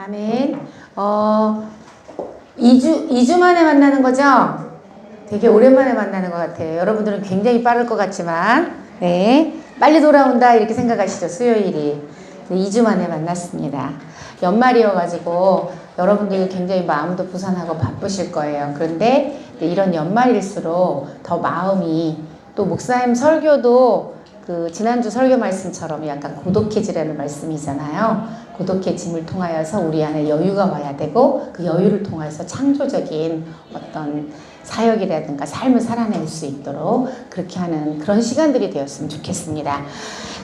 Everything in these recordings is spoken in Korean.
아멘. 2주 만에 만나는 거죠? 되게 오랜만에 만나는 것 같아요. 여러분들은 굉장히 빠를 것 같지만, 네. 빨리 돌아온다, 이렇게 생각하시죠? 수요일이. 2주 만에 만났습니다. 연말이어가지고 여러분들이 굉장히 마음도 부산하고 바쁘실 거예요. 그런데 이런 연말일수록 더 마음이, 또 목사님 설교도 그 지난주 설교 말씀처럼 약간 고독해지라는 말씀이잖아요. 고독해짐을 통하여서 우리 안에 여유가 와야 되고, 그 여유를 통해서 창조적인 어떤 사역이라든가 삶을 살아낼 수 있도록 그렇게 하는 그런 시간들이 되었으면 좋겠습니다.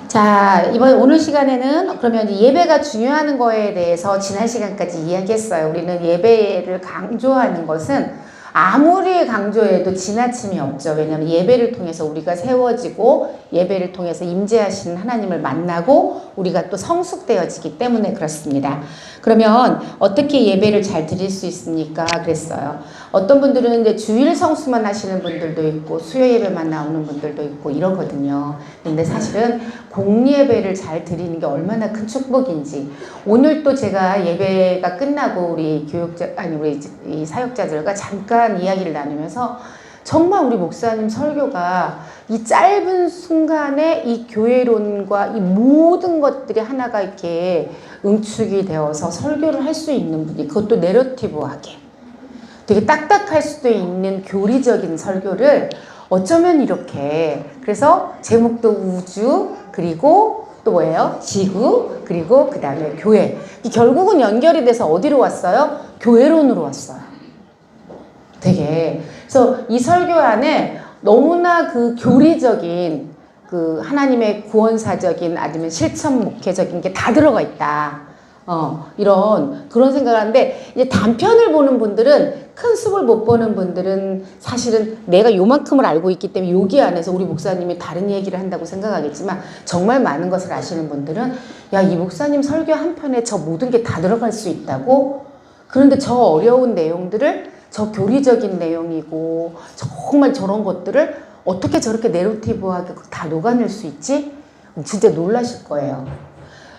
자, 오늘 시간에는 그러면 예배가 중요한 거에 대해서 지난 시간까지 이야기했어요. 우리는 예배를 강조하는 것은 아무리 강조해도 지나침이 없죠. 왜냐하면 예배를 통해서 우리가 세워지고, 예배를 통해서 임재하시는 하나님을 만나고 우리가 또 성숙되어지기 때문에 그렇습니다. 그러면 어떻게 예배를 잘 드릴 수 있습니까? 그랬어요. 어떤 분들은 이제 주일 성수만 하시는 분들도 있고 수요 예배만 나오는 분들도 있고 이러거든요. 근데 사실은 공예배를 잘 드리는 게 얼마나 큰 축복인지, 오늘 또 제가 예배가 끝나고 우리 우리 이 사역자들과 잠깐 이야기를 나누면서 정말 우리 목사님 설교가 이 짧은 순간에 이 교회론과 이 모든 것들이 하나가 이렇게 응축이 되어서 설교를 할 수 있는 분이, 그것도 내러티브하게 되게 딱딱할 수도 있는 교리적인 설교를 어쩌면 이렇게, 그래서 제목도 우주, 그리고 또 뭐예요? 지구, 그리고 그 다음에 교회. 결국은 연결이 돼서 어디로 왔어요? 교회론으로 왔어요. 되게. 그래서 이 설교 안에 너무나 그 교리적인, 그 하나님의 구원사적인 아니면 실천 목회적인 게 다 들어가 있다. 이런 그런 생각을 하는데, 이제 단편을 보는 분들은, 큰 숲을 못 보는 분들은 사실은 내가 요만큼을 알고 있기 때문에 여기 안에서 우리 목사님이 다른 얘기를 한다고 생각하겠지만, 정말 많은 것을 아시는 분들은 야, 이 목사님 설교 한 편에 저 모든 게 다 들어갈 수 있다고? 그런데 저 어려운 내용들을, 저 교리적인 내용이고 정말 저런 것들을 어떻게 저렇게 내러티브하게 다 녹아낼 수 있지? 진짜 놀라실 거예요.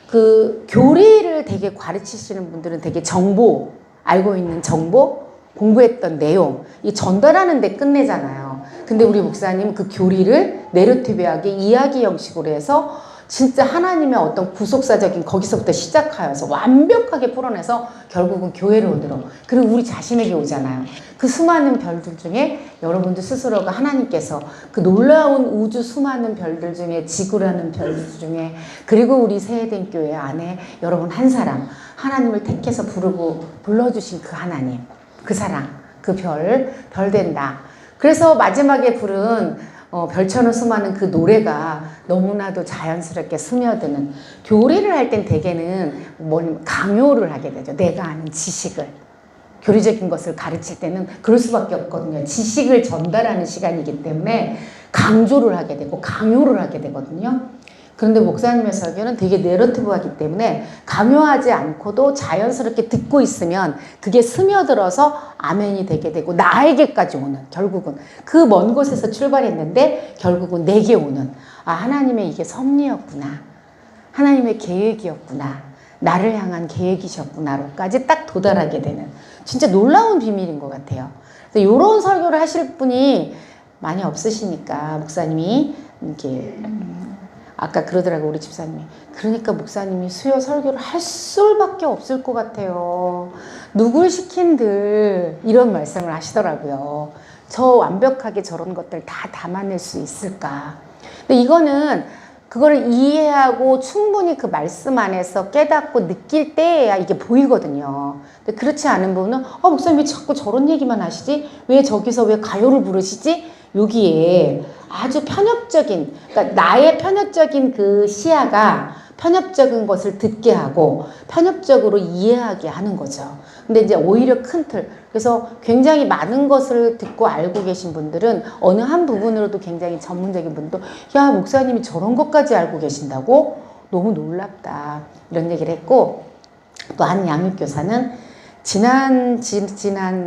그 교리를 되게 가르치시는 분들은 되게 정보, 알고 있는 정보, 공부했던 내용, 이 전달하는 데 끝내잖아요. 근데 우리 목사님은 그 교리를 내러티브하게 이야기 형식으로 해서 진짜 하나님의 어떤 구속사적인 거기서부터 시작하여서 완벽하게 풀어내서 결국은 교회론으로, 그리고 우리 자신에게 오잖아요. 그 수많은 별들 중에 여러분들 스스로가 하나님께서 그 놀라운 우주 수많은 별들 중에, 지구라는 별들 중에, 그리고 우리 새해된 교회 안에 여러분 한 사람, 하나님을 택해서 불러주신 그 하나님, 그 사랑, 그 별 된다. 그래서 마지막에 부른 별처럼 수많은 그 노래가 너무나도 자연스럽게 스며드는, 교리를 할 땐 대개는 강요를 하게 되죠. 내가 아는 지식을, 교리적인 것을 가르칠 때는 그럴 수밖에 없거든요. 지식을 전달하는 시간이기 때문에 강조를 하게 되고 강요를 하게 되거든요. 그런데 목사님의 설교는 되게 내러티브하기 때문에 강요하지 않고도 자연스럽게 듣고 있으면 그게 스며들어서 아멘이 되게 되고 나에게까지 오는, 결국은 그 먼 곳에서 출발했는데 결국은 내게 오는, 아, 하나님의 이게 섭리였구나, 하나님의 계획이었구나, 나를 향한 계획이셨구나로까지 딱 도달하게 되는 진짜 놀라운 비밀인 것 같아요. 그래서 이런 설교를 하실 분이 많이 없으시니까 목사님이 이렇게 아까 그러더라고 우리 집사님이, 그러니까 목사님이 수요 설교를 할 수밖에 없을 것 같아요. 누굴 시킨들, 이런 말씀을 하시더라고요. 저 완벽하게 저런 것들 다 담아낼 수 있을까? 근데 이거는 그거를 이해하고 충분히 그 말씀 안에서 깨닫고 느낄 때야 이게 보이거든요. 근데 그렇지 않은 분은 목사님 왜 자꾸 저런 얘기만 하시지? 왜 저기서 왜 가요를 부르시지? 여기에 아주 편협적인, 그러니까 나의 편협적인 그 시야가 편협적인 것을 듣게 하고 편협적으로 이해하게 하는 거죠. 근데 이제 오히려 큰 틀, 그래서 굉장히 많은 것을 듣고 알고 계신 분들은 어느 한 부분으로도 굉장히 전문적인 분도, 야, 목사님이 저런 것까지 알고 계신다고? 너무 놀랍다, 이런 얘기를 했고, 또 한 양육교사는 지난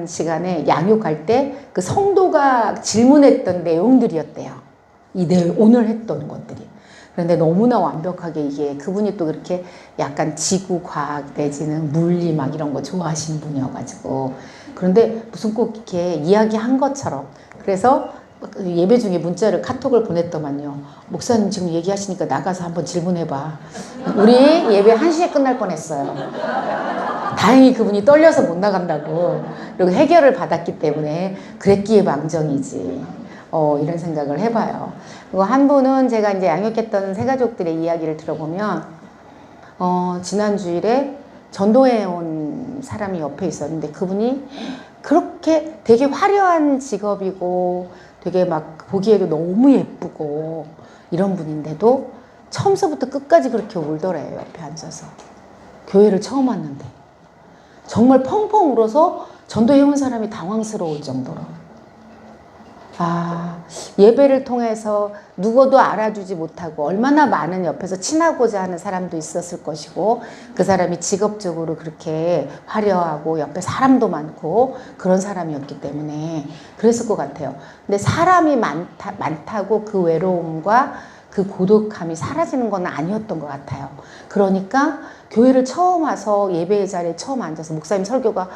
시간에 양육할 때 그 성도가 질문했던 내용들이었대요. 오늘 했던 것들이. 그런데 너무나 완벽하게 이게 그분이 또 그렇게 약간 지구과학 내지는 물리 막 이런 거 좋아하시는 분이어가지고 그런데 무슨 꼭 이렇게 이야기한 것처럼 그래서 예배 중에 문자를 카톡을 보냈더만요. 목사님 지금 얘기하시니까 나가서 한번 질문해봐. 우리 예배 1시에 끝날 뻔했어요. 다행히 그분이 떨려서 못 나간다고 그리고 해결을 받았기 때문에 그랬기에 망정이지. 이런 생각을 해봐요. 그리고 한 분은 제가 이제 양육했던 새가족들의 이야기를 들어보면 지난 주일에 전도해 온 사람이 옆에 있었는데 그분이 그렇게 되게 화려한 직업이고 되게 막 보기에도 너무 예쁘고 이런 분인데도 처음서부터 끝까지 그렇게 울더래요. 옆에 앉아서. 교회를 처음 왔는데. 정말 펑펑 울어서 전도해 온 사람이 당황스러울 정도로. 예배를 통해서 누구도 알아주지 못하고 얼마나 많은 옆에서 친하고자 하는 사람도 있었을 것이고 그 사람이 직업적으로 그렇게 화려하고 옆에 사람도 많고 그런 사람이었기 때문에 그랬을 것 같아요. 근데 사람이 많다고 그 외로움과 그 고독함이 사라지는 건 아니었던 것 같아요. 그러니까 교회를 처음 와서 예배의 자리에 처음 앉아서 목사님 설교가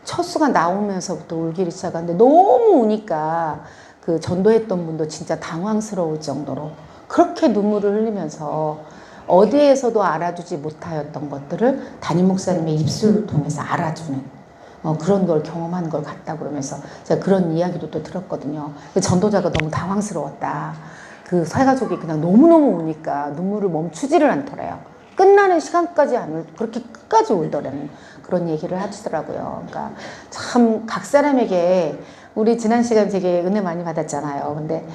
첫 수가 나오면서부터 울기를 시작하는데 너무 우니까 그 전도했던 분도 진짜 당황스러울 정도로 그렇게 눈물을 흘리면서 어디에서도 알아주지 못하였던 것들을 담임 목사님의 입술을 통해서 알아주는 그런 걸 경험한 걸 같다 그러면서 제가 그런 이야기도 또 들었거든요. 전도자가 너무 당황스러웠다. 그 새가족이 그냥 너무너무 우니까 눈물을 멈추지를 않더래요. 끝나는 시간까지 안 울, 그렇게 끝까지 울더라는 그런 얘기를 하시더라고요. 그러니까 참 각 사람에게 우리 지난 시간 되게 은혜 많이 받았잖아요. 근데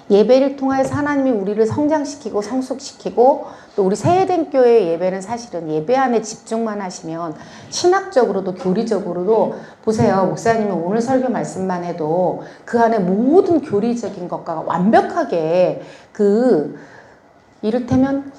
예배를 통해서 하나님이 우리를 성장시키고 성숙시키고 또 우리 새해된 교회의 예배는 사실은 예배 안에 집중만 하시면 신학적으로도 교리적으로도 보세요. 목사님은 오늘 설교 말씀만 해도 그 안에 모든 교리적인 것과 완벽하게 이를테면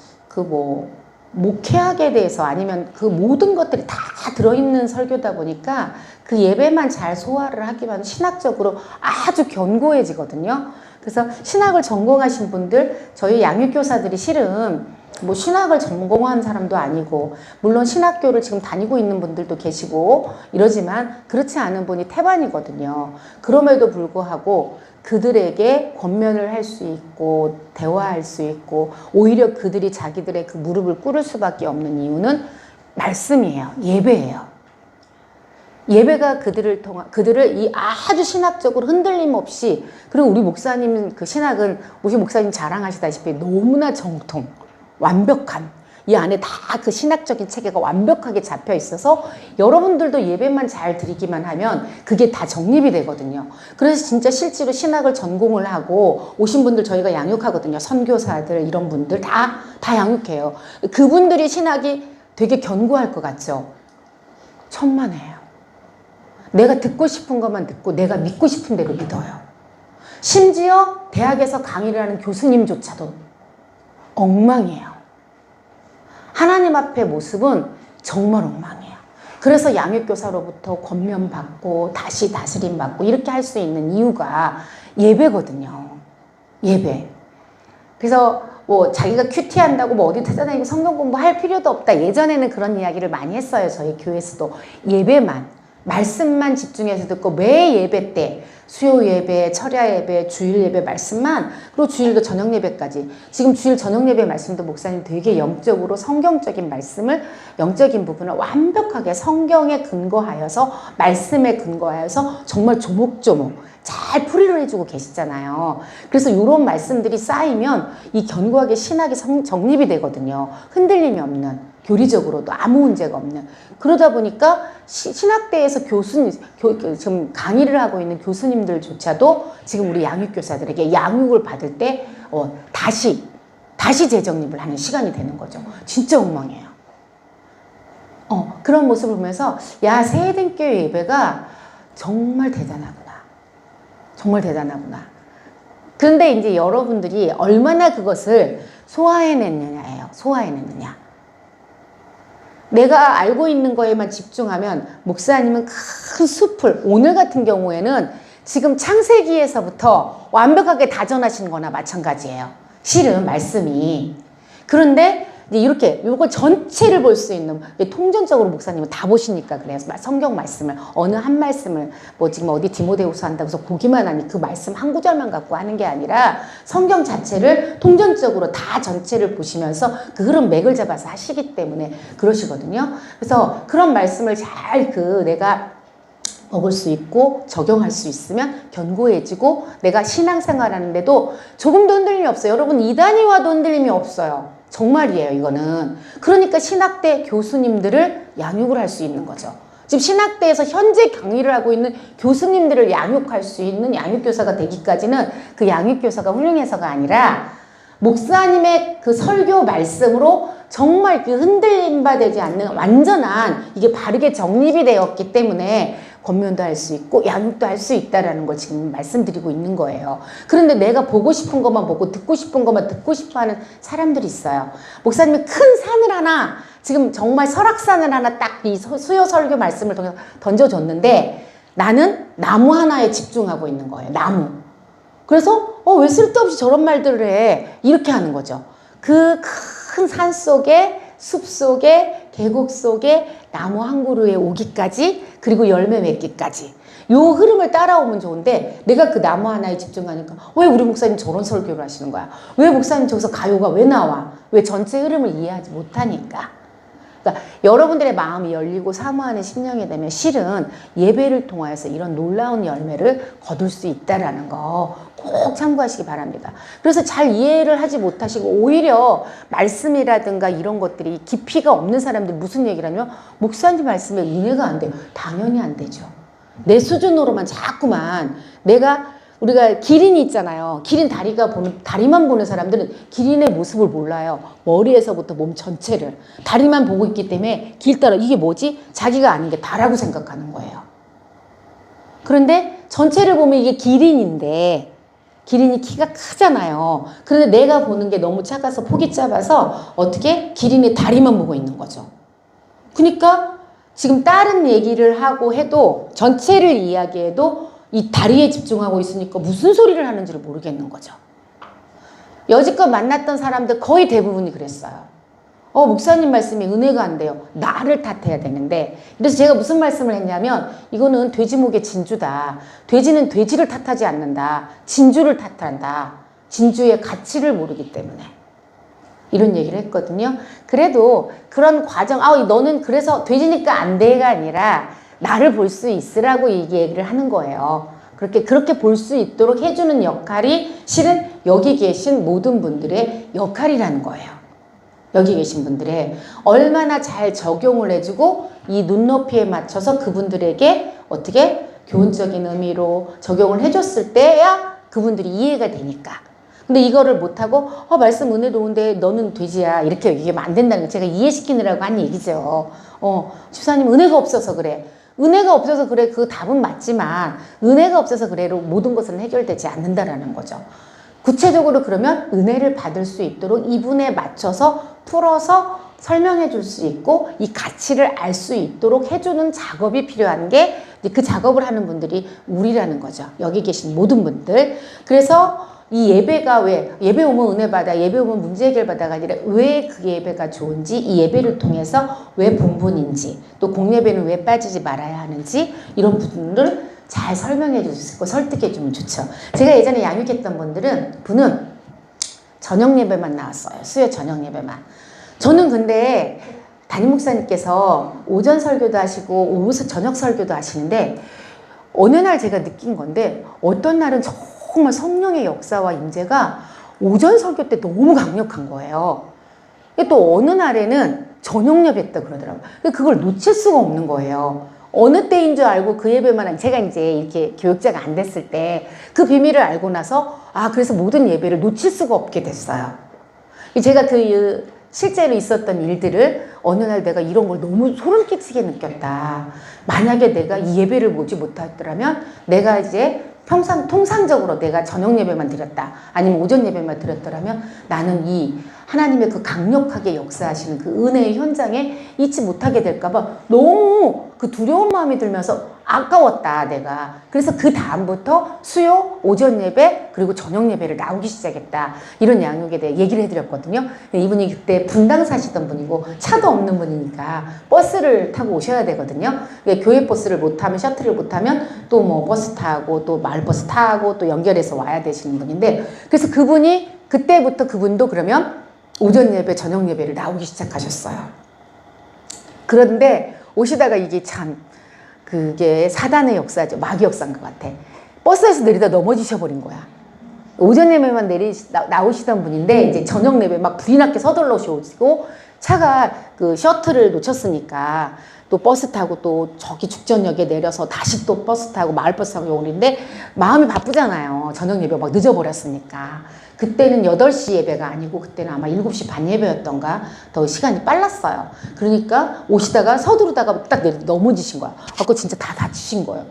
목회학에 대해서 아니면 그 모든 것들이 다 들어있는 설교다 보니까 그 예배만 잘 소화를 하기만 신학적으로 아주 견고해지거든요. 그래서 신학을 전공하신 분들, 저희 양육교사들이 실은 뭐 신학을 전공한 사람도 아니고 물론 신학교를 지금 다니고 있는 분들도 계시고 이러지만 그렇지 않은 분이 태반이거든요. 그럼에도 불구하고 그들에게 권면을 할 수 있고 대화할 수 있고 오히려 그들이 자기들의 그 무릎을 꿇을 수밖에 없는 이유는 말씀이에요. 예배예요. 예배가 그들을 이 아주 신학적으로 흔들림 없이 그리고 우리 목사님 그 신학은 우리 목사님 자랑하시다시피 너무나 정통, 완벽한 이 안에 다 그 신학적인 체계가 완벽하게 잡혀 있어서 여러분들도 예배만 잘 드리기만 하면 그게 다 정립이 되거든요. 그래서 진짜 실제로 신학을 전공을 하고 오신 분들 저희가 양육하거든요. 선교사들 이런 분들 다 양육해요. 그분들이 신학이 되게 견고할 것 같죠? 천만에요. 내가 듣고 싶은 것만 듣고 내가 믿고 싶은 대로 믿어요. 심지어 대학에서 강의를 하는 교수님조차도 엉망이에요. 하나님 앞의 모습은 정말 엉망이에요. 그래서 양육교사로부터 권면받고 다시 다스림받고 이렇게 할 수 있는 이유가 예배거든요. 예배. 그래서 뭐 자기가 큐티한다고 뭐 어디 찾아다니고 성경 공부할 필요도 없다. 예전에는 그런 이야기를 많이 했어요. 저희 교회에서도. 예배만. 말씀만 집중해서 듣고 매 예배 때 수요 예배, 철야 예배, 주일 예배 말씀만 그리고 주일도 저녁 예배까지 지금 주일 저녁 예배 말씀도 목사님 되게 영적으로 성경적인 말씀을 영적인 부분을 완벽하게 성경에 근거하여서 말씀에 근거하여서 정말 조목조목 잘 풀이를 해주고 계시잖아요. 그래서 이런 말씀들이 쌓이면 이 견고하게 신학이 정립이 되거든요. 흔들림이 없는 교리적으로도 아무 문제가 없는 그러다 보니까 신학대에서 지금 강의를 하고 있는 교수님들조차도 지금 우리 양육교사들에게 양육을 받을 때 다시 재정립을 하는 시간이 되는 거죠. 진짜 엉망이에요. 그런 모습을 보면서 야 새해된 교회 예배가 정말 대단하구나. 정말 대단하구나. 그런데 이제 여러분들이 얼마나 그것을 소화해냈느냐예요. 소화해냈느냐. 내가 알고 있는 거에만 집중하면 목사님은 큰 숲을 오늘 같은 경우에는 지금 창세기에서부터 완벽하게 다전하신 거나 마찬가지예요. 실은 말씀이. 그런데 이제 이렇게 요걸 전체를 볼 수 있는, 통전적으로 목사님은 다 보시니까 그래요. 성경 말씀을 어느 한 말씀을 뭐 지금 어디 디모데후서 한다고 해서 보기만 하니 그 말씀 한 구절만 갖고 하는 게 아니라 성경 자체를 통전적으로 다 전체를 보시면서 그 흐름 맥을 잡아서 하시기 때문에 그러시거든요. 그래서 그런 말씀을 잘 내가 먹을 수 있고 적용할 수 있으면 견고해지고 내가 신앙생활 하는데도 조금도 흔들림이 없어요. 여러분 이단이와도 흔들림이 없어요. 정말이에요, 이거는. 그러니까 신학대 교수님들을 양육을 할 수 있는 거죠. 지금 신학대에서 현재 강의를 하고 있는 교수님들을 양육할 수 있는 양육교사가 되기까지는 그 양육교사가 훌륭해서가 아니라 목사님의 그 설교 말씀으로 정말 그 흔들림 받지 않는 완전한 이게 바르게 정립이 되었기 때문에 권면도 할 수 있고 양육도 할 수 있다라는 걸 지금 말씀드리고 있는 거예요. 그런데 내가 보고 싶은 것만 보고 듣고 싶은 것만 듣고 싶어 하는 사람들이 있어요. 목사님이 큰 산을 하나, 지금 정말 설악산을 하나 딱 이 수요 설교 말씀을 통해서 던져줬는데 나는 나무 하나에 집중하고 있는 거예요. 나무. 그래서 왜 쓸데없이 저런 말들을 해? 이렇게 하는 거죠. 그 큰 산 속에, 숲 속에, 계곡 속에 나무 한 그루에 오기까지, 그리고 열매 맺기까지 요 흐름을 따라오면 좋은데 내가 그 나무 하나에 집중하니까 왜 우리 목사님 저런 설교를 하시는 거야? 왜 목사님 저기서 가요가 왜 나와? 왜 전체 흐름을 이해하지 못하니까. 그러니까 여러분들의 마음이 열리고 사모하는 심령이 되면 실은 예배를 통하여서 이런 놀라운 열매를 거둘 수 있다라는 거 꼭 참고하시기 바랍니다. 그래서 잘 이해를 하지 못하시고 오히려 말씀이라든가 이런 것들이 깊이가 없는 사람들 무슨 얘기를 하냐면 목사님 말씀에 은혜가 안 돼요. 당연히 안 되죠. 내 수준으로만 자꾸만 우리가 기린이 있잖아요. 기린 다리만 보는 사람들은 기린의 모습을 몰라요. 머리에서부터 몸 전체를. 다리만 보고 있기 때문에 길 따라 이게 뭐지? 자기가 아닌 게 다라고 생각하는 거예요. 그런데 전체를 보면 이게 기린인데 기린이 키가 크잖아요. 그런데 내가 보는 게 너무 작아서 폭이 짧아서 어떻게? 기린의 다리만 보고 있는 거죠. 그러니까 지금 다른 얘기를 하고 해도 전체를 이야기해도 이 다리에 집중하고 있으니까 무슨 소리를 하는지를 모르겠는 거죠. 여지껏 만났던 사람들 거의 대부분이 그랬어요. 목사님 말씀이 은혜가 안 돼요. 나를 탓해야 되는데. 그래서 제가 무슨 말씀을 했냐면 이거는 돼지목의 진주다. 돼지는 돼지를 탓하지 않는다. 진주를 탓한다. 진주의 가치를 모르기 때문에. 이런 얘기를 했거든요. 그래도 그런 과정, 너는 그래서 돼지니까 안 돼가 아니라 나를 볼 수 있으라고 이 얘기를 하는 거예요. 그렇게 볼 수 있도록 해주는 역할이 실은 여기 계신 모든 분들의 역할이라는 거예요. 여기 계신 분들의 얼마나 잘 적용을 해주고 이 눈높이에 맞춰서 그분들에게 어떻게 교훈적인 의미로 적용을 해줬을 때야 그분들이 이해가 되니까. 근데 이거를 못하고 말씀 은혜 좋은데 너는 돼지야 이렇게 얘기하면 안 된다는 거 제가 이해시키느라고 한 얘기죠. 집사님 은혜가 없어서 그래. 은혜가 없어서 그래. 그 답은 맞지만 은혜가 없어서 그래로 모든 것은 해결되지 않는다라는 거죠. 구체적으로 그러면 은혜를 받을 수 있도록 이분에 맞춰서 풀어서 설명해 줄 수 있고 이 가치를 알 수 있도록 해주는 작업이 필요한 게 그 작업을 하는 분들이 우리라는 거죠. 여기 계신 모든 분들. 그래서 이 예배가 왜 예배 오면 은혜 받아, 예배 오면 문제 해결 받아가 아니라 왜 그 예배가 좋은지, 이 예배를 통해서 왜 본분인지, 또 공예배는 왜 빠지지 말아야 하는지 이런 부분을 잘 설명해 줄 수 있고 설득해 주면 좋죠. 제가 예전에 양육했던 분은 저녁 예배만 나왔어요. 수요 저녁 예배만. 저는 근데 담임 목사님께서 오전 설교도 하시고 오후 저녁 설교도 하시는데 어느 날 제가 느낀 건데 어떤 날은 정말 성령의 역사와 임재가 오전 설교 때 너무 강력한 거예요. 또 어느 날에는 저녁 예배 때 그러더라고요. 그걸 놓칠 수가 없는 거예요. 어느 때인 줄 알고 그 예배만 제가 이제 이렇게 교육자가 안 됐을 때 그 비밀을 알고 나서 그래서 모든 예배를 놓칠 수가 없게 됐어요. 제가 실제로 있었던 일들을 어느 날 내가 이런 걸 너무 소름 끼치게 느꼈다. 만약에 내가 이 예배를 보지 못했더라면 내가 이제 통상적으로 내가 저녁 예배만 드렸다. 아니면 오전 예배만 드렸더라면 나는 이 하나님의 그 강력하게 역사하시는 그 은혜의 현장에 잊지 못하게 될까봐 너무 그 두려운 마음이 들면서 아까웠다, 내가. 그래서 그 다음부터 수요, 오전 예배, 그리고 저녁 예배를 나오기 시작했다. 이런 양육에 대해 얘기를 해드렸거든요. 이분이 그때 분당 사시던 분이고 차도 없는 분이니까 버스를 타고 오셔야 되거든요. 교회 버스를 못 타면, 셔틀을 못 타면 또 뭐 버스 타고 또 마을버스 타고 또 연결해서 와야 되시는 분인데, 그래서 그분이 그때부터 그분도 그러면 오전 예배, 저녁 예배를 나오기 시작하셨어요. 그런데 오시다가 이게 참 그게 사단의 역사죠. 마귀 역사인 것 같아. 버스에서 내리다 넘어지셔 버린 거야. 오전 예배만 나오시던 분인데 이제 저녁 예배 막 불이 나게 서둘러 오시고, 차가 그 셔틀을 놓쳤으니까 또 버스 타고 또 저기 죽전역에 내려서 다시 또 버스 타고 마을버스 타고 오는데 마음이 바쁘잖아요. 저녁 예배 막 늦어버렸으니까. 그때는 8시 예배가 아니고 그때는 아마 7시 반 예배였던가 더 시간이 빨랐어요. 그러니까 오시다가 서두르다가 딱 넘어지신 거야. 아까 진짜 다 다치신 거예요.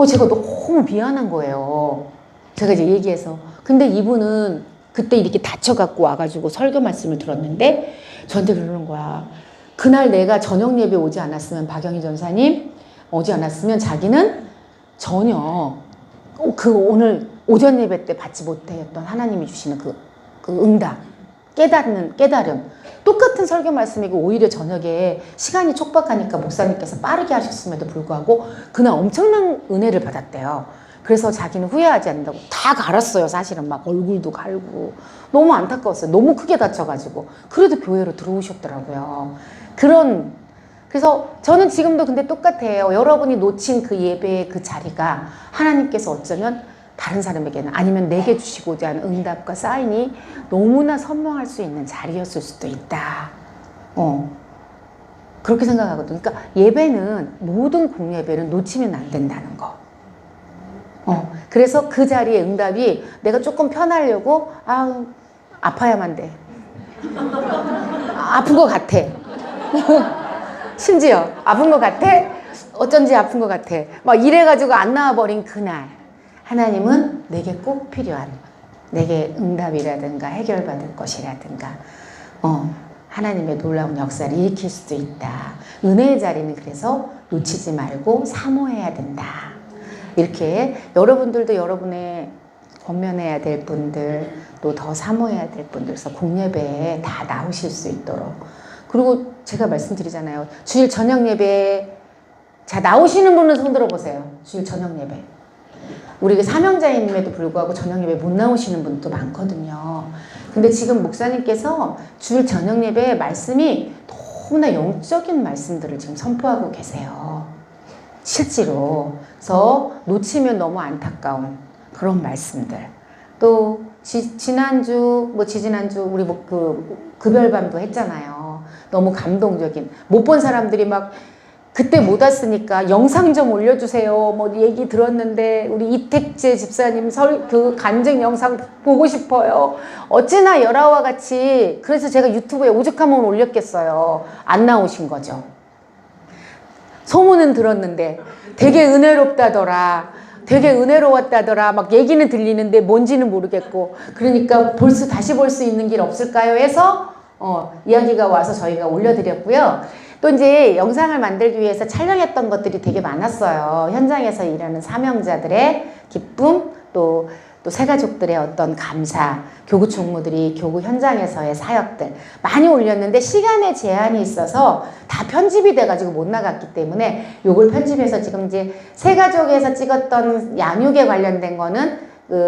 제가 너무 미안한 거예요. 제가 이제 얘기해서. 근데 이분은 그때 이렇게 다쳐갖고 와가지고 설교 말씀을 들었는데 저한테 그러는 거야. 그날 내가 저녁 예배 오지 않았으면, 박영희 전사님 오지 않았으면 자기는 전혀 오늘 오전 예배 때 받지 못했던 하나님이 주시는 그 응답, 깨달음, 똑같은 설교 말씀이고 오히려 저녁에 시간이 촉박하니까 목사님께서 빠르게 하셨음에도 불구하고 그날 엄청난 은혜를 받았대요. 그래서 자기는 후회하지 않는다고 다 갈았어요. 사실은 막 얼굴도 갈고 너무 안타까웠어요. 너무 크게 다쳐가지고. 그래도 교회로 들어오셨더라고요. 그래서 저는 지금도 근데 똑같아요. 여러분이 놓친 그 예배의 그 자리가 하나님께서 어쩌면 다른 사람에게는, 아니면 내게 주시고자 하는 응답과 사인이 너무나 선명할 수 있는 자리였을 수도 있다. 그렇게 생각하거든요. 그러니까 예배는, 모든 공예배는 놓치면 안 된다는 거. 그래서 그 자리에 응답이 내가 조금 편하려고, 아파야만 돼. 아픈 것 같아. 심지어 아픈 것 같아? 어쩐지 아픈 것 같아. 막 이래가지고 안 나와버린 그날, 하나님은 내게 꼭 필요한, 내게 응답이라든가 해결받을 것이라든가 하나님의 놀라운 역사를 일으킬 수도 있다. 은혜의 자리는 그래서 놓치지 말고 사모해야 된다. 이렇게 여러분들도 여러분의 권면해야 될 분들, 또 더 사모해야 될 분들, 그래서 공예배에 다 나오실 수 있도록. 그리고 제가 말씀드리잖아요. 주일 저녁 예배, 자, 나오시는 분은 손 들어보세요. 주일 저녁 예배. 우리 사명자임에도 불구하고 저녁 예배 못 나오시는 분도 많거든요. 근데 지금 목사님께서 주일 저녁 예배 말씀이 너무나 영적인 말씀들을 지금 선포하고 계세요. 실제로. 그래서 놓치면 너무 안타까운 그런 말씀들. 또 지난주, 지지난주 우리 급열밤도 했잖아요. 너무 감동적인. 못 본 사람들이 막 그때 못 왔으니까 영상 좀 올려주세요. 얘기 들었는데 우리 이택재 집사님 그 간증 영상 보고 싶어요. 어찌나 열아와 같이. 그래서 제가 유튜브에 오죽하면 올렸겠어요. 안 나오신 거죠. 소문은 들었는데 되게 은혜롭다더라. 되게 은혜로웠다더라. 막 얘기는 들리는데 뭔지는 모르겠고. 그러니까 다시 볼 수 있는 길 없을까요? 해서 이야기가 와서 저희가 올려드렸고요. 또 이제 영상을 만들기 위해서 촬영했던 것들이 되게 많았어요. 현장에서 일하는 사명자들의 기쁨, 또 새가족들의 어떤 감사, 교구 총무들이 교구 현장에서의 사역들 많이 올렸는데 시간에 제한이 있어서 다 편집이 돼가지고 못 나갔기 때문에 요걸 편집해서 지금 이제 새가족에서 찍었던 양육에 관련된 거는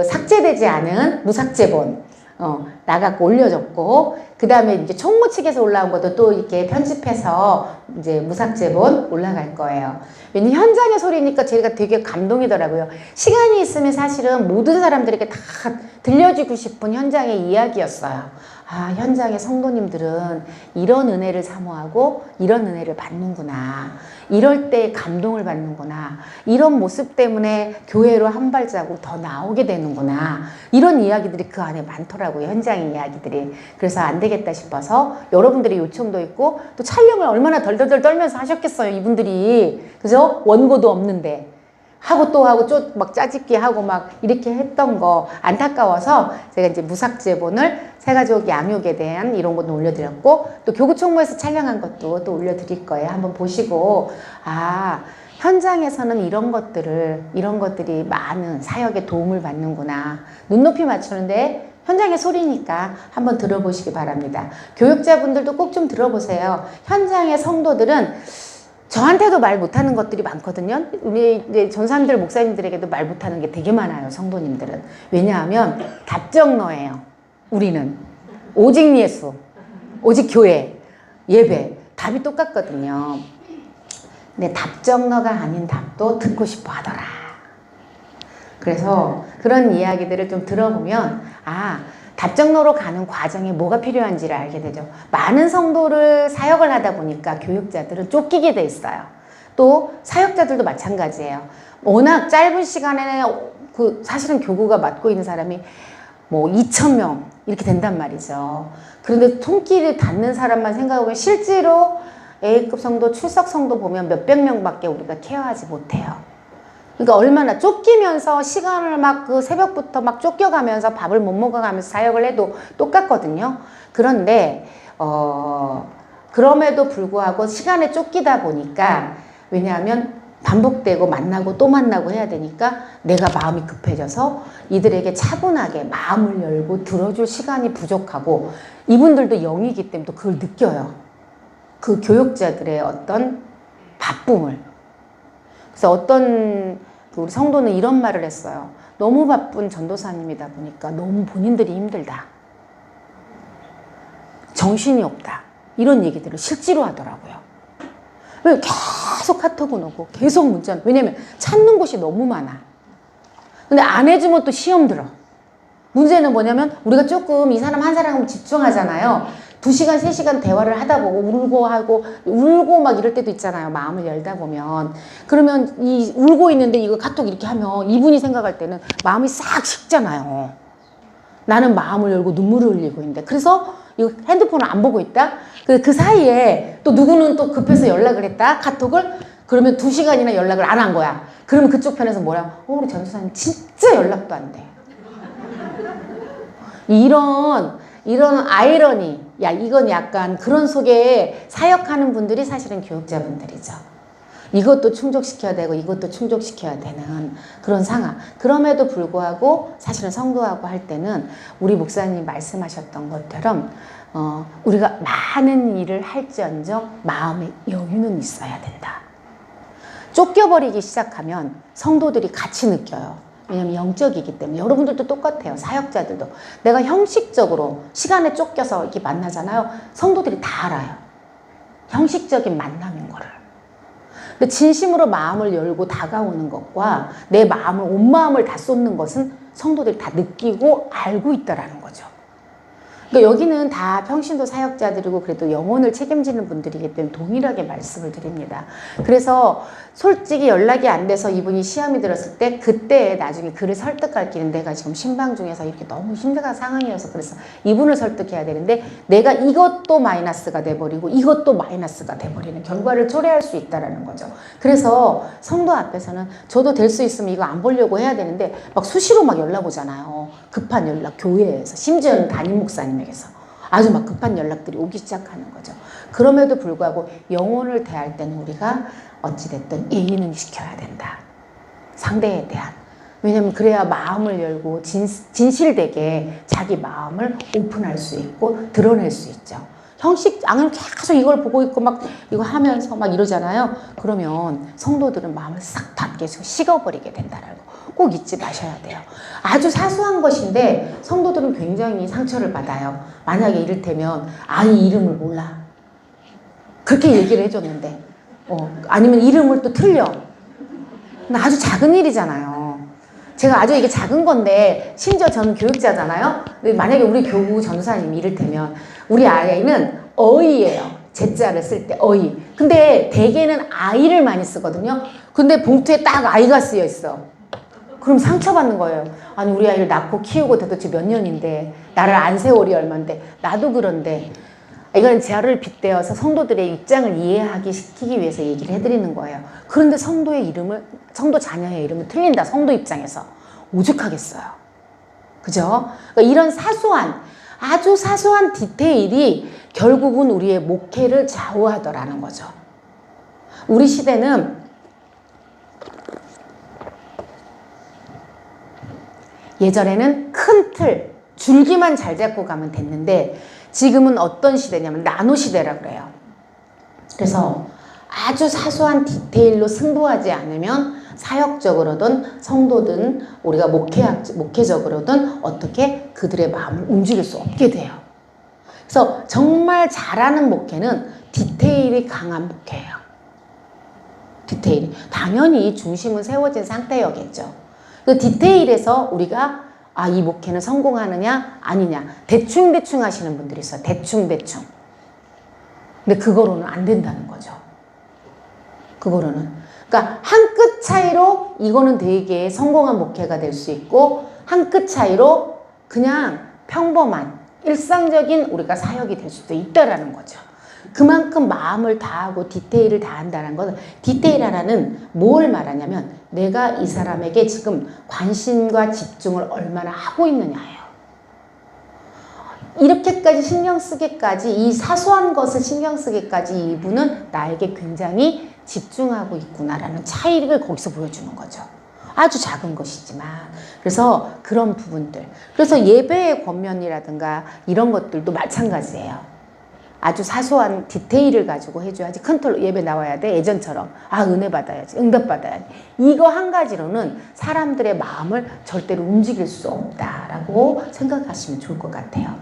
삭제되지 않은 무삭제본 나갖고 올려줬고, 그 다음에 이제 총무 측에서 올라온 것도 또 이렇게 편집해서 이제 무삭제본 올라갈 거예요. 왜냐면 현장의 소리니까 제가 되게 감동이더라고요. 시간이 있으면 사실은 모든 사람들에게 다 들려주고 싶은 현장의 이야기였어요. 현장의 성도님들은 이런 은혜를 사모하고 이런 은혜를 받는구나. 이럴 때 감동을 받는구나. 이런 모습 때문에 교회로 한 발자국 더 나오게 되는구나. 이런 이야기들이 그 안에 많더라고요. 현장의 이야기들이. 그래서 안 되겠다 싶어서 여러분들의 요청도 있고, 또 촬영을 얼마나 덜덜덜 떨면서 하셨겠어요. 이분들이. 그죠? 원고도 없는데. 하고 또 하고 막 짜집기 하고 막 이렇게 했던 거 안타까워서 제가 이제 무삭제본을 새가족 양육에 대한 이런 것도 올려드렸고, 또 교구총무에서 촬영한 것도 또 올려드릴 거예요. 한번 보시고, 아, 현장에서는 이런 것들이 많은 사역에 도움을 받는구나. 눈높이 맞추는데 현장의 소리니까 한번 들어보시기 바랍니다. 교육자분들도 꼭 좀 들어보세요. 현장의 성도들은 저한테도 말 못하는 것들이 많거든요. 우리 이제 전사님들, 목사님들에게도 말 못하는 게 되게 많아요. 성도님들은. 왜냐하면 답정너예요. 우리는 오직 예수, 오직 교회, 예배 답이 똑같거든요. 근데 답정너가 아닌 답도 듣고 싶어 하더라. 그래서 그런 이야기들을 좀 들어보면, 아, 답정너로 가는 과정에 뭐가 필요한지를 알게 되죠. 많은 성도를 사역을 하다 보니까 교육자들은 쫓기게 돼 있어요. 또 사역자들도 마찬가지예요. 워낙 짧은 시간에 사실은 교구가 맡고 있는 사람이 뭐 2,000명 이렇게 된단 말이죠. 그런데 손길이 닿는 사람만 생각해보면 실제로 A급 성도, 출석 성도 보면 몇백 명밖에 우리가 케어하지 못해요. 그러니까 얼마나 쫓기면서 시간을 막 그 새벽부터 막 쫓겨가면서 밥을 못 먹어가면서 사역을 해도 똑같거든요. 그런데 그럼에도 불구하고 시간에 쫓기다 보니까, 왜냐하면 반복되고 만나고 또 만나고 해야 되니까 내가 마음이 급해져서 이들에게 차분하게 마음을 열고 들어줄 시간이 부족하고, 이분들도 영이기 때문에 또 그걸 느껴요. 그 교육자들의 어떤 바쁨을. 그래서 어떤 우리 성도는 이런 말을 했어요. 너무 바쁜 전도사님이다 보니까 너무 본인들이 힘들다. 정신이 없다. 이런 얘기들을 실제로 하더라고요. 계속 카톡은 오고 계속 문자는. 왜냐면 찾는 곳이 너무 많아. 근데 안 해주면 또 시험 들어. 문제는 뭐냐면 우리가 조금 이 사람 한 사람 집중하잖아요. 2시간, 3시간 대화를 하다 보고 울고 막 이럴 때도 있잖아요. 마음을 열다 보면. 그러면 울고 있는데 이거 카톡 이렇게 하면 이분이 생각할 때는 마음이 싹 식잖아요. 나는 마음을 열고 눈물을 흘리고 있는데. 그래서 이거 핸드폰을 안 보고 있다? 그 사이에 또 누구는 또 급해서 연락을 했다? 카톡을? 그러면 2시간이나 연락을 안 한 거야. 그러면 그쪽 편에서 뭐라? 우리 전도사님 진짜 연락도 안 돼. 이런 아이러니, 야, 이건 약간 그런 속에 사역하는 분들이 사실은 교육자분들이죠. 이것도 충족시켜야 되고 이것도 충족시켜야 되는 그런 상황. 그럼에도 불구하고 사실은 성도하고 할 때는 우리 목사님이 말씀하셨던 것처럼 우리가 많은 일을 할지언정 마음의 여유는 있어야 된다. 쫓겨버리기 시작하면 성도들이 같이 느껴요. 왜냐면 영적이기 때문에. 여러분들도 똑같아요. 사역자들도. 내가 형식적으로 시간에 쫓겨서 이렇게 만나잖아요. 성도들이 다 알아요. 형식적인 만남인 거를. 근데 진심으로 마음을 열고 다가오는 것과 내 마음을, 온 마음을 다 쏟는 것은 성도들이 다 느끼고 알고 있다라는 거죠. 그러니까 여기는 다 평신도 사역자들이고 그래도 영혼을 책임지는 분들이기 때문에 동일하게 말씀을 드립니다. 그래서 솔직히 연락이 안 돼서 이분이 시험이 들었을 때 그때 나중에 그를 설득할 길은 내가 지금 신방 중에서 이렇게 너무 힘든 상황이어서 그래서 이분을 설득해야 되는데 내가 이것도 마이너스가 돼버리고 이것도 마이너스가 돼버리는 결과를 초래할 수 있다는 거죠. 그래서 성도 앞에서는 저도 될 수 있으면 이거 안 보려고 해야 되는데 막 수시로 막 연락 오잖아요. 급한 연락, 교회에서, 심지어는 담임 목사님에게서 아주 막 급한 연락들이 오기 시작하는 거죠. 그럼에도 불구하고 영혼을 대할 때는 우리가 어찌됐든 예의는 시켜야 된다. 상대에 대한. 왜냐면 그래야 마음을 열고 진실되게 자기 마음을 오픈할 수 있고 드러낼 수 있죠. 형식, 안 계속 이걸 보고 있고 막 이거 하면서 막 이러잖아요. 그러면 성도들은 마음을 싹 닫게 식어버리게 된다라고 꼭 잊지 마셔야 돼요. 아주 사소한 것인데 성도들은 굉장히 상처를 받아요. 만약에 이를테면 아이 이름을 몰라. 그렇게 얘기를 해줬는데 아니면 이름을 또 틀려. 아주 작은 일이잖아요. 제가 아주 이게 작은 건데 심지어 저는 교육자잖아요. 근데 만약에 우리 교구 전도사님이 이를테면 우리 아이는 어이예요. 제자를 쓸 때 어이. 근데 대개는 아이를 많이 쓰거든요. 근데 봉투에 딱 아이가 쓰여 있어. 그럼 상처받는 거예요. 아니 우리 아이를 낳고 키우고 도대체 몇 년인데 나를 안 세월이 얼만데 나도 그런데. 이건 저를 빗대어서 성도들의 입장을 이해하기 시키기 위해서 얘기를 해드리는 거예요. 그런데 성도 자녀의 이름을 틀린다. 성도 입장에서 오죽하겠어요. 그죠? 그러니까 이런 사소한 아주 사소한 디테일이 결국은 우리의 목회를 좌우하더라는 거죠. 우리 시대는 예전에는 큰 틀, 줄기만 잘 잡고 가면 됐는데 지금은 어떤 시대냐면 나노 시대라 그래요. 그래서 아주 사소한 디테일로 승부하지 않으면 사역적으로든 성도든 우리가 목회적으로든 어떻게 그들의 마음을 움직일 수 없게 돼요. 그래서 정말 잘하는 목회는 디테일이 강한 목회예요. 디테일이. 당연히 중심은 세워진 상태여겠죠. 그 디테일에서 우리가 이 목회는 성공하느냐 아니냐 대충 하시는 분들이 있어요. 대충. 근데 그거로는 안 된다는 거죠. 그거로는. 그러니까 한 끗 차이로 이거는 되게 성공한 목회가 될 수 있고 한 끗 차이로 그냥 평범한 일상적인 우리가 사역이 될 수도 있다라는 거죠. 그만큼 마음을 다하고 디테일을 다한다는 것은 디테일 하나는 뭘 말하냐면 내가 이 사람에게 지금 관심과 집중을 얼마나 하고 있느냐예요. 이렇게까지 신경 쓰기까지 이 사소한 것을 신경 쓰기까지 이분은 나에게 굉장히 집중하고 있구나라는 차이를 거기서 보여주는 거죠. 아주 작은 것이지만. 그래서 그런 부분들. 그래서 예배의 권면이라든가 이런 것들도 마찬가지예요. 아주 사소한 디테일을 가지고 해줘야지 큰 틀로 예배 나와야 돼. 예전처럼 은혜 받아야지, 응답 받아야지. 이거 한 가지로는 사람들의 마음을 절대로 움직일 수 없다라고 생각하시면 좋을 것 같아요.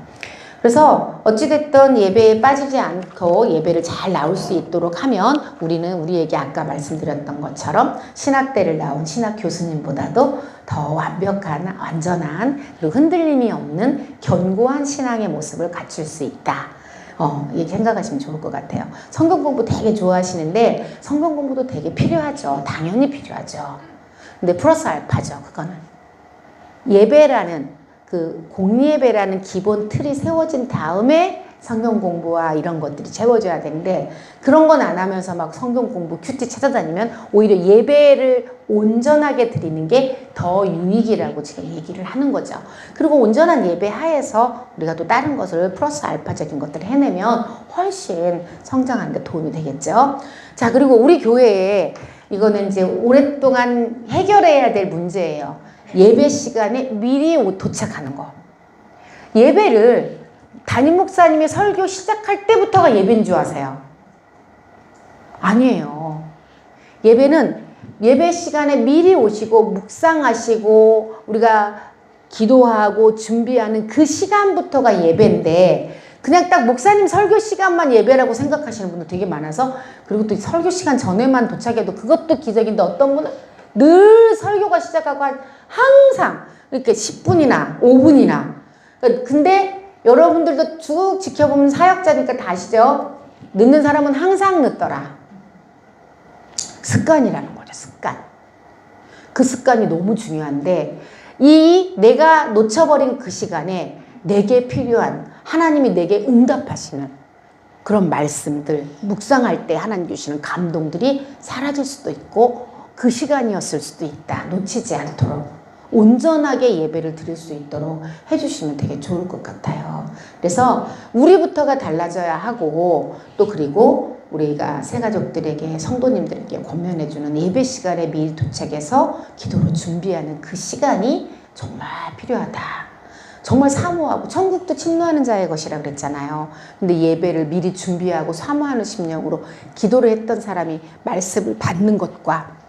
그래서 어찌됐든 예배에 빠지지 않고 예배를 잘 나올 수 있도록 하면 우리는 우리에게 아까 말씀드렸던 것처럼 신학대를 나온 신학 교수님보다도 더 완벽한, 완전한, 그리고 흔들림이 없는 견고한 신앙의 모습을 갖출 수 있다. 이렇게 생각하시면 좋을 것 같아요. 성경 공부 되게 좋아하시는데 성경 공부도 되게 필요하죠. 당연히 필요하죠. 근데 플러스 알파죠. 그거는 예배라는 그 공예배라는 기본 틀이 세워진 다음에 성경 공부와 이런 것들이 채워져야 되는데 그런 건 안 하면서 막 성경 공부 큐티 찾아다니면 오히려 예배를 온전하게 드리는 게 더 유익이라고 지금 얘기를 하는 거죠. 그리고 온전한 예배 하에서 우리가 또 다른 것을 플러스 알파적인 것들을 해내면 훨씬 성장하는 데 도움이 되겠죠. 자, 그리고 우리 교회에 이거는 이제 오랫동안 해결해야 될 문제예요. 예배 시간에 미리 도착하는 거. 예배를 담임 목사님이 설교 시작할 때부터가 예배인 줄 아세요? 아니에요. 예배는 예배 시간에 미리 오시고 묵상하시고 우리가 기도하고 준비하는 그 시간부터가 예배인데 그냥 딱 목사님 설교 시간만 예배라고 생각하시는 분들 되게 많아서 그리고 또 설교 시간 전에만 도착해도 그것도 기적인데 어떤 분은 늘 설교가 시작하고 항상 이렇게 10분이나 5분이나 근데 여러분들도 쭉 지켜보면 사역자니까 다 아시죠? 늦는 사람은 항상 늦더라. 습관이라는 거죠. 습관. 그 습관이 너무 중요한데 이 내가 놓쳐버린 그 시간에 내게 필요한 하나님이 내게 응답하시는 그런 말씀들 묵상할 때 하나님 주시는 감동들이 사라질 수도 있고 그 시간이었을 수도 있다. 놓치지 않도록 온전하게 예배를 드릴 수 있도록 해주시면 되게 좋을 것 같아요. 그래서 우리부터가 달라져야 하고 또 그리고 우리가 새가족들에게 성도님들에게 권면해주는 예배 시간에 미리 도착해서 기도로 준비하는 그 시간이 정말 필요하다. 정말 사모하고 천국도 침노하는 자의 것이라 그랬잖아요. 근데 예배를 미리 준비하고 사모하는 심령으로 기도를 했던 사람이 말씀을 받는 것과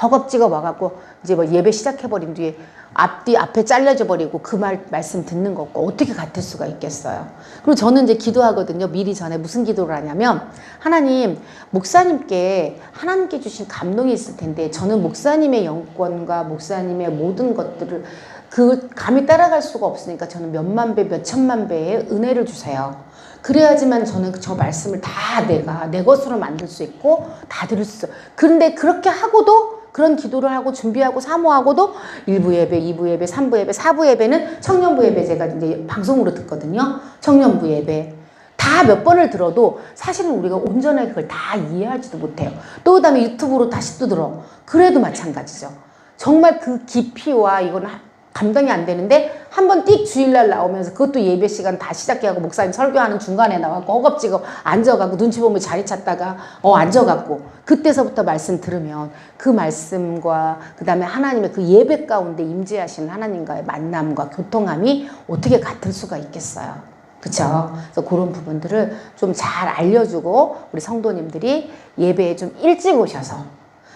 허겁지겁 와갖고 이제 뭐 예배 시작해버린 뒤에 앞에 잘려져 버리고 그 말씀 듣는 것과 어떻게 같을 수가 있겠어요. 그리고 저는 이제 기도하거든요. 미리 전에 무슨 기도를 하냐면 하나님, 목사님께 하나님께 주신 감동이 있을 텐데 저는 목사님의 영권과 목사님의 모든 것들을 그 감히 따라갈 수가 없으니까 저는 몇만 배, 몇천만 배의 은혜를 주세요. 그래야지만 저는 저 말씀을 다 내가 내 것으로 만들 수 있고 다 들을 수 있어요. 그런데 그렇게 하고도 그런 기도를 하고 준비하고 사모하고도 1부 예배, 2부 예배, 3부 예배, 4부 예배는 청년부 예배 제가 이제 방송으로 듣거든요. 청년부 예배. 다 몇 번을 들어도 사실은 우리가 온전하게 그걸 다 이해하지도 못해요. 또 그다음에 유튜브로 다시 또 들어. 그래도 마찬가지죠. 정말 그 깊이와 이거는 감당이 안 되는데 한번 띡 주일날 나오면서 그것도 예배 시간 다 시작해하고 목사님 설교하는 중간에 나와갖고 허겁지겁 앉아가고 눈치 보면 자리 찾다가 앉아갖고 그때서부터 말씀 들으면 그 말씀과 그 다음에 하나님의 그 예배 가운데 임재하시는 하나님과의 만남과 교통함이 어떻게 같을 수가 있겠어요. 그쵸? 그래서 그런 부분들을 좀 잘 알려주고 우리 성도님들이 예배에 좀 일찍 오셔서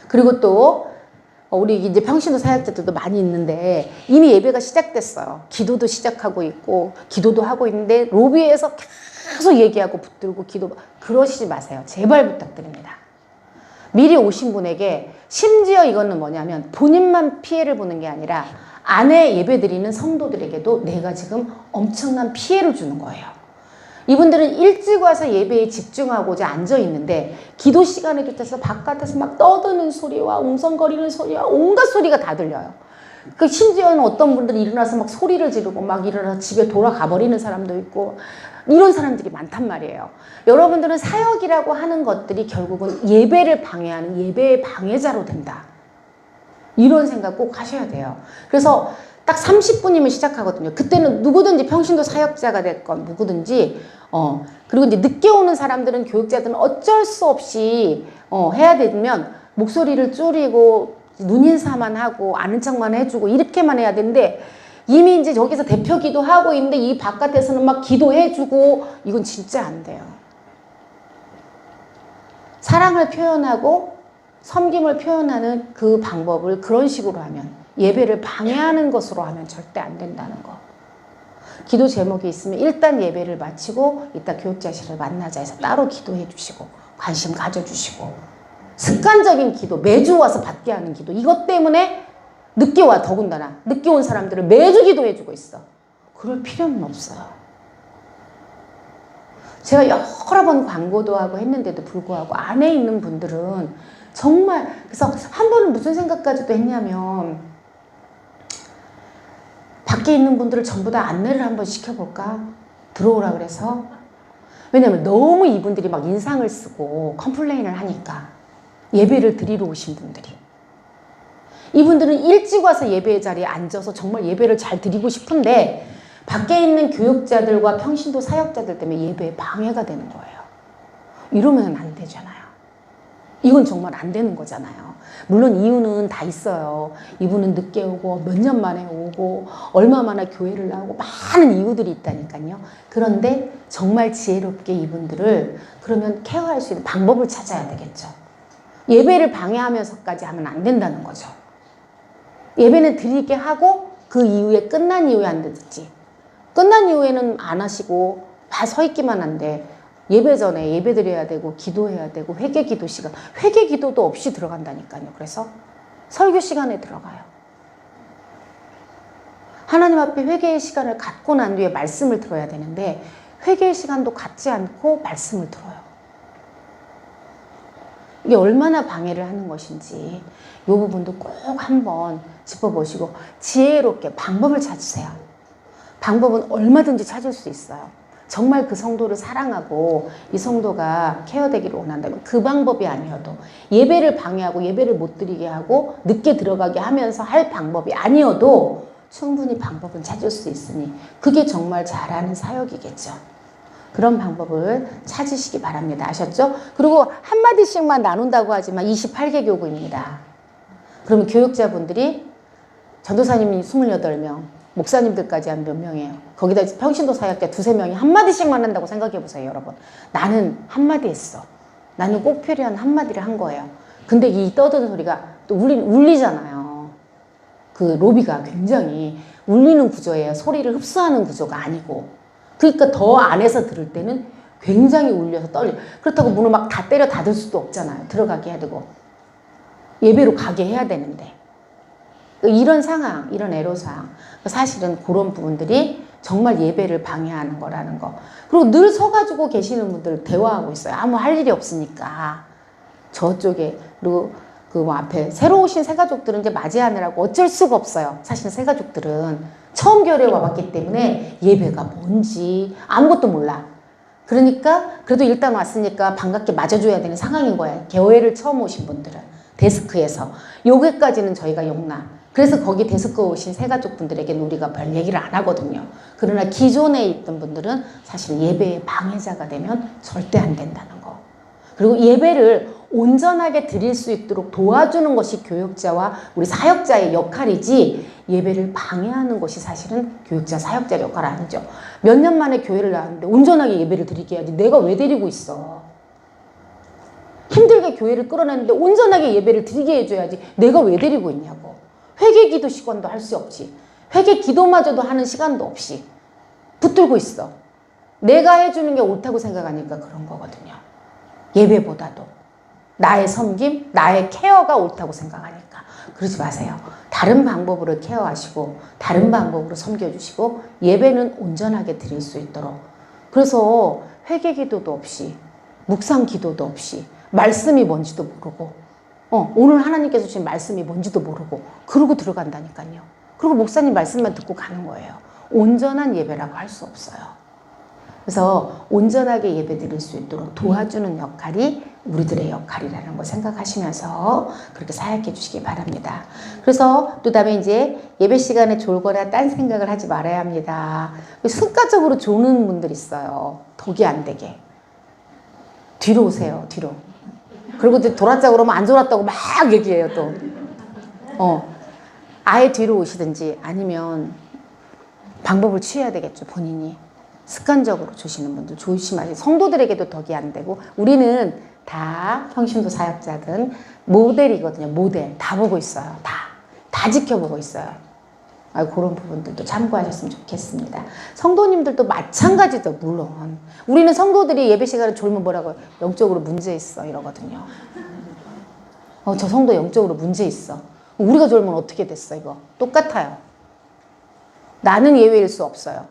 그리고 또 우리 이제 평신도 사역자들도 많이 있는데 이미 예배가 시작됐어요. 기도도 시작하고 있고 기도도 하고 있는데 로비에서 계속 얘기하고 붙들고 기도 그러시지 마세요. 제발 부탁드립니다. 미리 오신 분에게 심지어 이거는 뭐냐면 본인만 피해를 보는 게 아니라 안에 예배 드리는 성도들에게도 내가 지금 엄청난 피해를 주는 거예요. 이분들은 일찍 와서 예배에 집중하고자 앉아 있는데 기도 시간에 쫓아서 바깥에서 막 떠드는 소리와 웅성거리는 소리와 온갖 소리가 다 들려요. 그 심지어는 어떤 분들은 일어나서 막 소리를 지르고 막 일어나서 집에 돌아가 버리는 사람도 있고 이런 사람들이 많단 말이에요. 여러분들은 사역이라고 하는 것들이 결국은 예배를 방해하는 예배의 방해자로 된다. 이런 생각 꼭 하셔야 돼요. 그래서 딱 30분이면 시작하거든요. 그때는 누구든지 평신도 사역자가 됐건 누구든지 그리고 이제 늦게 오는 사람들은 교육자들은 어쩔 수 없이 해야 되면 목소리를 줄이고 눈인사만 하고 아는 척만 해주고 이렇게만 해야 되는데 이미 이제 저기서 대표 기도하고 있는데 이 바깥에서는 막 기도해주고 이건 진짜 안 돼요. 사랑을 표현하고 섬김을 표현하는 그 방법을 그런 식으로 하면 예배를 방해하는 것으로 하면 절대 안 된다는 거. 기도 제목이 있으면 일단 예배를 마치고 이따 교육자실을 만나자 해서 따로 기도해 주시고 관심 가져주시고 습관적인 기도 매주 와서 받게 하는 기도 이것 때문에 늦게 와 더군다나 늦게 온 사람들을 매주 기도해 주고 있어. 그럴 필요는 없어요. 제가 여러 번 광고도 하고 했는데도 불구하고 안에 있는 분들은 정말 그래서 한 번은 무슨 생각까지도 했냐면 밖에 있는 분들을 전부 다 안내를 한번 시켜볼까? 들어오라 그래서. 왜냐면 너무 이분들이 막 인상을 쓰고 컴플레인을 하니까 예배를 드리러 오신 분들이 이분들은 일찍 와서 예배 자리에 앉아서 정말 예배를 잘 드리고 싶은데 밖에 있는 교육자들과 평신도 사역자들 때문에 예배에 방해가 되는 거예요. 이러면 안 되잖아요. 이건 정말 안 되는 거잖아요. 물론 이유는 다 있어요. 이분은 늦게 오고 몇 년 만에 오고 얼마만에 교회를 나오고 많은 이유들이 있다니까요. 그런데 정말 지혜롭게 이분들을 그러면 케어할 수 있는 방법을 찾아야 되겠죠. 예배를 방해하면서까지 하면 안 된다는 거죠. 예배는 드리게 하고 그 이후에 끝난 이후에 안 되지. 끝난 이후에는 안 하시고 다 서 있기만 한데 예배 전에 예배 드려야 되고 기도해야 되고 회개 기도 시간 회개 기도도 없이 들어간다니까요. 그래서 설교 시간에 들어가요. 하나님 앞에 회개의 시간을 갖고 난 뒤에 말씀을 들어야 되는데 회개의 시간도 갖지 않고 말씀을 들어요. 이게 얼마나 방해를 하는 것인지 이 부분도 꼭 한번 짚어보시고 지혜롭게 방법을 찾으세요. 방법은 얼마든지 찾을 수 있어요. 정말 그 성도를 사랑하고 이 성도가 케어되기를 원한다면 그 방법이 아니어도 예배를 방해하고 예배를 못 드리게 하고 늦게 들어가게 하면서 할 방법이 아니어도 충분히 방법은 찾을 수 있으니 그게 정말 잘하는 사역이겠죠. 그런 방법을 찾으시기 바랍니다. 아셨죠? 그리고 한마디씩만 나눈다고 하지만 28개 교구입니다. 그러면 교육자분들이 전도사님이 28명, 목사님들까지 한 몇 명이에요. 거기다 평신도 사역자 2~3명이 한마디씩만 한다고 생각해보세요, 여러분. 나는 한마디 했어. 나는 꼭 필요한 한마디를 한 거예요. 근데 이 떠드는 소리가 또 울리잖아요. 그 로비가 굉장히 울리는 구조예요. 소리를 흡수하는 구조가 아니고. 그러니까 더 안에서 들을 때는 굉장히 울려서 떨려. 그렇다고 문을 막 다 때려 닫을 수도 없잖아요. 들어가게 해야 되고. 예배로 가게 해야 되는데. 이런 상황, 이런 애로사항. 사실은 그런 부분들이 정말 예배를 방해하는 거라는 거. 그리고 늘 서가지고 계시는 분들 대화하고 있어요. 아무 할 일이 없으니까. 저쪽에. 그리고 그 뭐 앞에 새로 오신 새가족들은 이제 맞이하느라고 어쩔 수가 없어요. 사실 새가족들은 처음 교회에 와봤기 때문에 예배가 뭔지 아무것도 몰라. 그러니까 그래도 일단 왔으니까 반갑게 맞아줘야 되는 상황인 거예요. 교회를 처음 오신 분들은. 데스크에서. 여기까지는 저희가 용납. 그래서 거기 데스크 오신 새가족분들에게는 우리가 별 얘기를 안 하거든요. 그러나 기존에 있던 분들은 사실 예배의 방해자가 되면 절대 안 된다는 거. 그리고 예배를 온전하게 드릴 수 있도록 도와주는 것이 교육자와 우리 사역자의 역할이지, 예배를 방해하는 것이 사실은 교육자, 사역자의 역할 아니죠. 몇 년 만에 교회를 나왔는데 온전하게 예배를 드리게 해야지. 내가 왜 데리고 있어? 힘들게 교회를 끌어냈는데 온전하게 예배를 드리게 해줘야지. 내가 왜 데리고 있냐고. 회개 기도 시간도 할 수 없이, 회개 기도마저도 하는 시간도 없이 붙들고 있어. 내가 해주는 게 옳다고 생각하니까 그런 거거든요. 예배보다도 나의 섬김, 나의 케어가 옳다고 생각하니까. 그러지 마세요. 다른 방법으로 케어하시고 다른 방법으로 섬겨주시고 예배는 온전하게 드릴 수 있도록. 그래서 회개 기도도 없이, 묵상 기도도 없이, 말씀이 뭔지도 모르고, 오늘 하나님께서 주신 말씀이 뭔지도 모르고 그러고 들어간다니까요. 그리고 목사님 말씀만 듣고 가는 거예요. 온전한 예배라고 할 수 없어요. 그래서 온전하게 예배 드릴 수 있도록 도와주는 역할이 우리들의 역할이라는 거 생각하시면서 그렇게 사역해 주시기 바랍니다. 그래서 또 다음에 이제 예배 시간에 졸거나 딴 생각을 하지 말아야 합니다. 습관적으로 조는 분들 있어요. 덕이 안 되게. 뒤로 오세요, 뒤로. 그리고 이제 졸았자 그러면 안 졸았다고 막 얘기해요, 또. 아예 뒤로 오시든지 아니면 방법을 취해야 되겠죠, 본인이. 습관적으로 조시는 분들 조심하세요. 성도들에게도 덕이 안 되고, 우리는 다 평신도 사역자든 모델이거든요. 모델. 다 보고 있어요. 다 지켜보고 있어요. 그런 부분들도 참고하셨으면 좋겠습니다. 성도님들도 마찬가지죠, 물론. 우리는 성도들이 예배 시간에 졸면 뭐라고요? 영적으로 문제 있어, 이러거든요. 저 성도 영적으로 문제 있어. 우리가 졸면 어떻게 됐어, 이거? 똑같아요. 나는 예외일 수 없어요.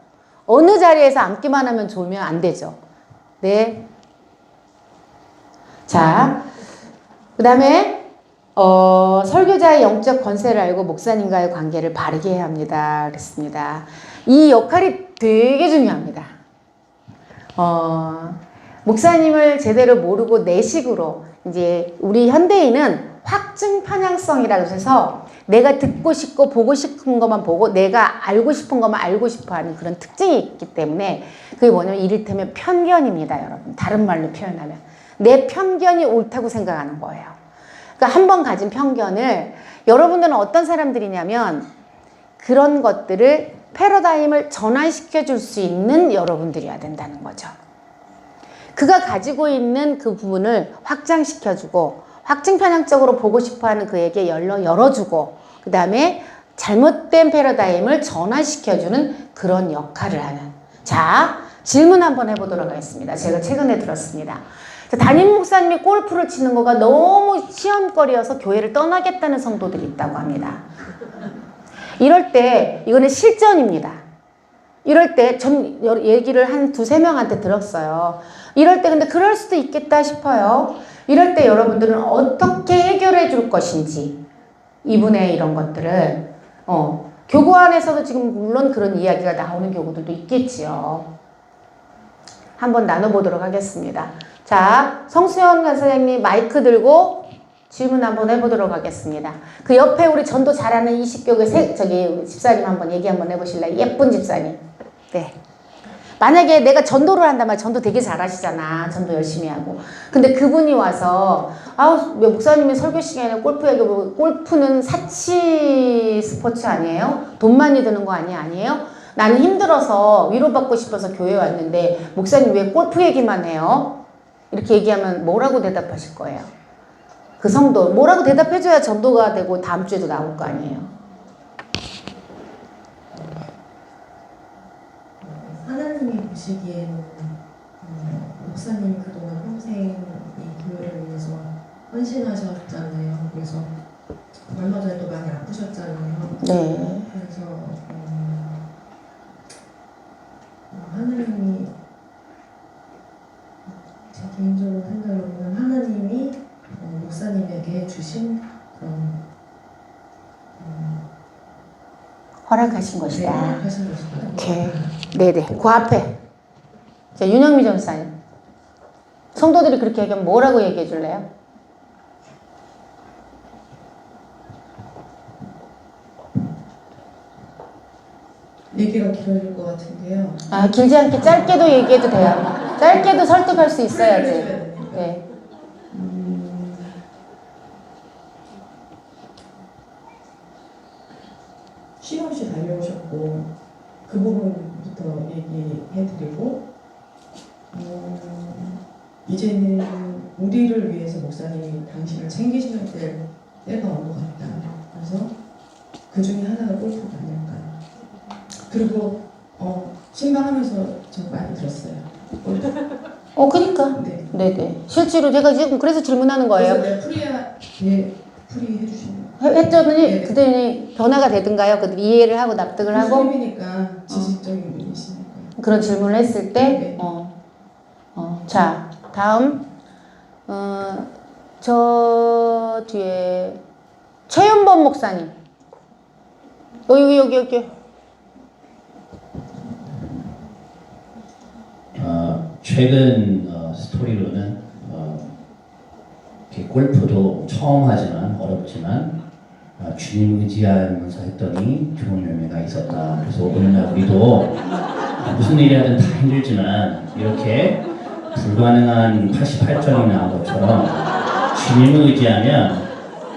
어느 자리에서 앉기만 하면 졸면 안 되죠. 네. 자, 그 다음에 설교자의 영적 권세를 알고 목사님과의 관계를 바르게 해야 합니다. 그랬습니다. 이 역할이 되게 중요합니다. 목사님을 제대로 모르고 내식으로, 이제 우리 현대인은 확증 편향성이라고 해서 내가 듣고 싶고 보고 싶은 것만 보고 내가 알고 싶은 것만 알고 싶어 하는 그런 특징이 있기 때문에, 그게 뭐냐면 이를테면 편견입니다, 여러분. 다른 말로 표현하면 내 편견이 옳다고 생각하는 거예요. 그러니까 한 번 가진 편견을, 여러분들은 어떤 사람들이냐면 그런 것들을, 패러다임을 전환시켜 줄 수 있는 여러분들이어야 된다는 거죠. 그가 가지고 있는 그 부분을 확장시켜주고 확증 편향적으로 보고 싶어하는 그에게 열어주고, 그 다음에 잘못된 패러다임을 전환시켜주는 그런 역할을 하는. 자, 질문 한번 해보도록 하겠습니다. 제가 최근에 들었습니다. 담임 목사님이 골프를 치는 거가 너무 시험거리여서 교회를 떠나겠다는 성도들이 있다고 합니다. 이럴 때, 이거는 실전입니다. 이럴 때 전 얘기를 한 두세 명한테 들었어요. 이럴 때 근데 그럴 수도 있겠다 싶어요. 이럴 때 여러분들은 어떻게 해결해 줄 것인지, 이분의 이런 것들을 교구 안에서도 지금 물론 그런 이야기가 나오는 경우들도 있겠지요. 한번 나눠보도록 하겠습니다. 자, 성수연 선생님 마이크 들고 질문 한번 해보도록 하겠습니다. 그 옆에 우리 전도 잘하는 20교회 집사님 한번 얘기 한번 해보실래요? 예쁜 집사님. 네. 만약에 내가 전도를 한다면, 전도 되게 잘하시잖아. 전도 열심히 하고. 근데 그분이 와서, 왜 목사님이 설교 시간에 골프 얘기하고, 골프는 사치 스포츠 아니에요? 돈 많이 드는 거 아니에요? 나는 힘들어서 위로받고 싶어서 교회 왔는데 목사님 왜 골프 얘기만 해요? 이렇게 얘기하면 뭐라고 대답하실 거예요? 그 성도 뭐라고 대답해줘야 전도가 되고 다음 주에도 나올 거 아니에요? 하나님이 보시기에는 목사님이 그동안 평생 이 교회를 위해서 헌신하셨잖아요. 그래서 얼마 전에 또 많이 아프셨잖아요. 네. 그래서 하나님이, 제 개인적으로 생각해보면 하나님이 목사님에게 주신 그런 허락하신 것이다. 네, 허락하신 것이다. 오케이. 네네. 그 앞에. 자, 윤영미 전사님. 성도들이 그렇게 얘기하면 뭐라고 얘기해 줄래요? 얘기가 길어질 것 같은데요. 아, 길지 않게 짧게도 얘기해도 돼요. 짧게도 설득할 수 있어야지. 네. 쉼없이 달려오셨고 그 부분부터 얘기해드리고 이제는 우리를 위해서 목사님이 당신을 챙기셔야 될 때가 온 것 같다. 그래서 그 중에 하나가 골프가 아닐까. 그리고 신방하면서 저 많이 들었어요. 그니까. 네. 네네. 실제로 제가 지금 그래서 질문하는 거예요. 그래서 내가 풀이해 주시는. 했더니 네. 그들이 변화가 되든가요? 그들이 이해를 하고 납득을 하고 교수님이니까 지식적인 분이시니까. 그런 질문을 했을 때, 네. 자, 다음, 저 뒤에 최윤범 목사님. 여기. 최근 스토리로는 이렇게 골프도 처음 하지만 어렵지만 주님 의지하면서 했더니 좋은 열매가 있었다. 그래서 오늘날 우리도 무슨 일이 하든 다 힘들지만 이렇게 불가능한 88점이 나온 것처럼 주님을 의지하면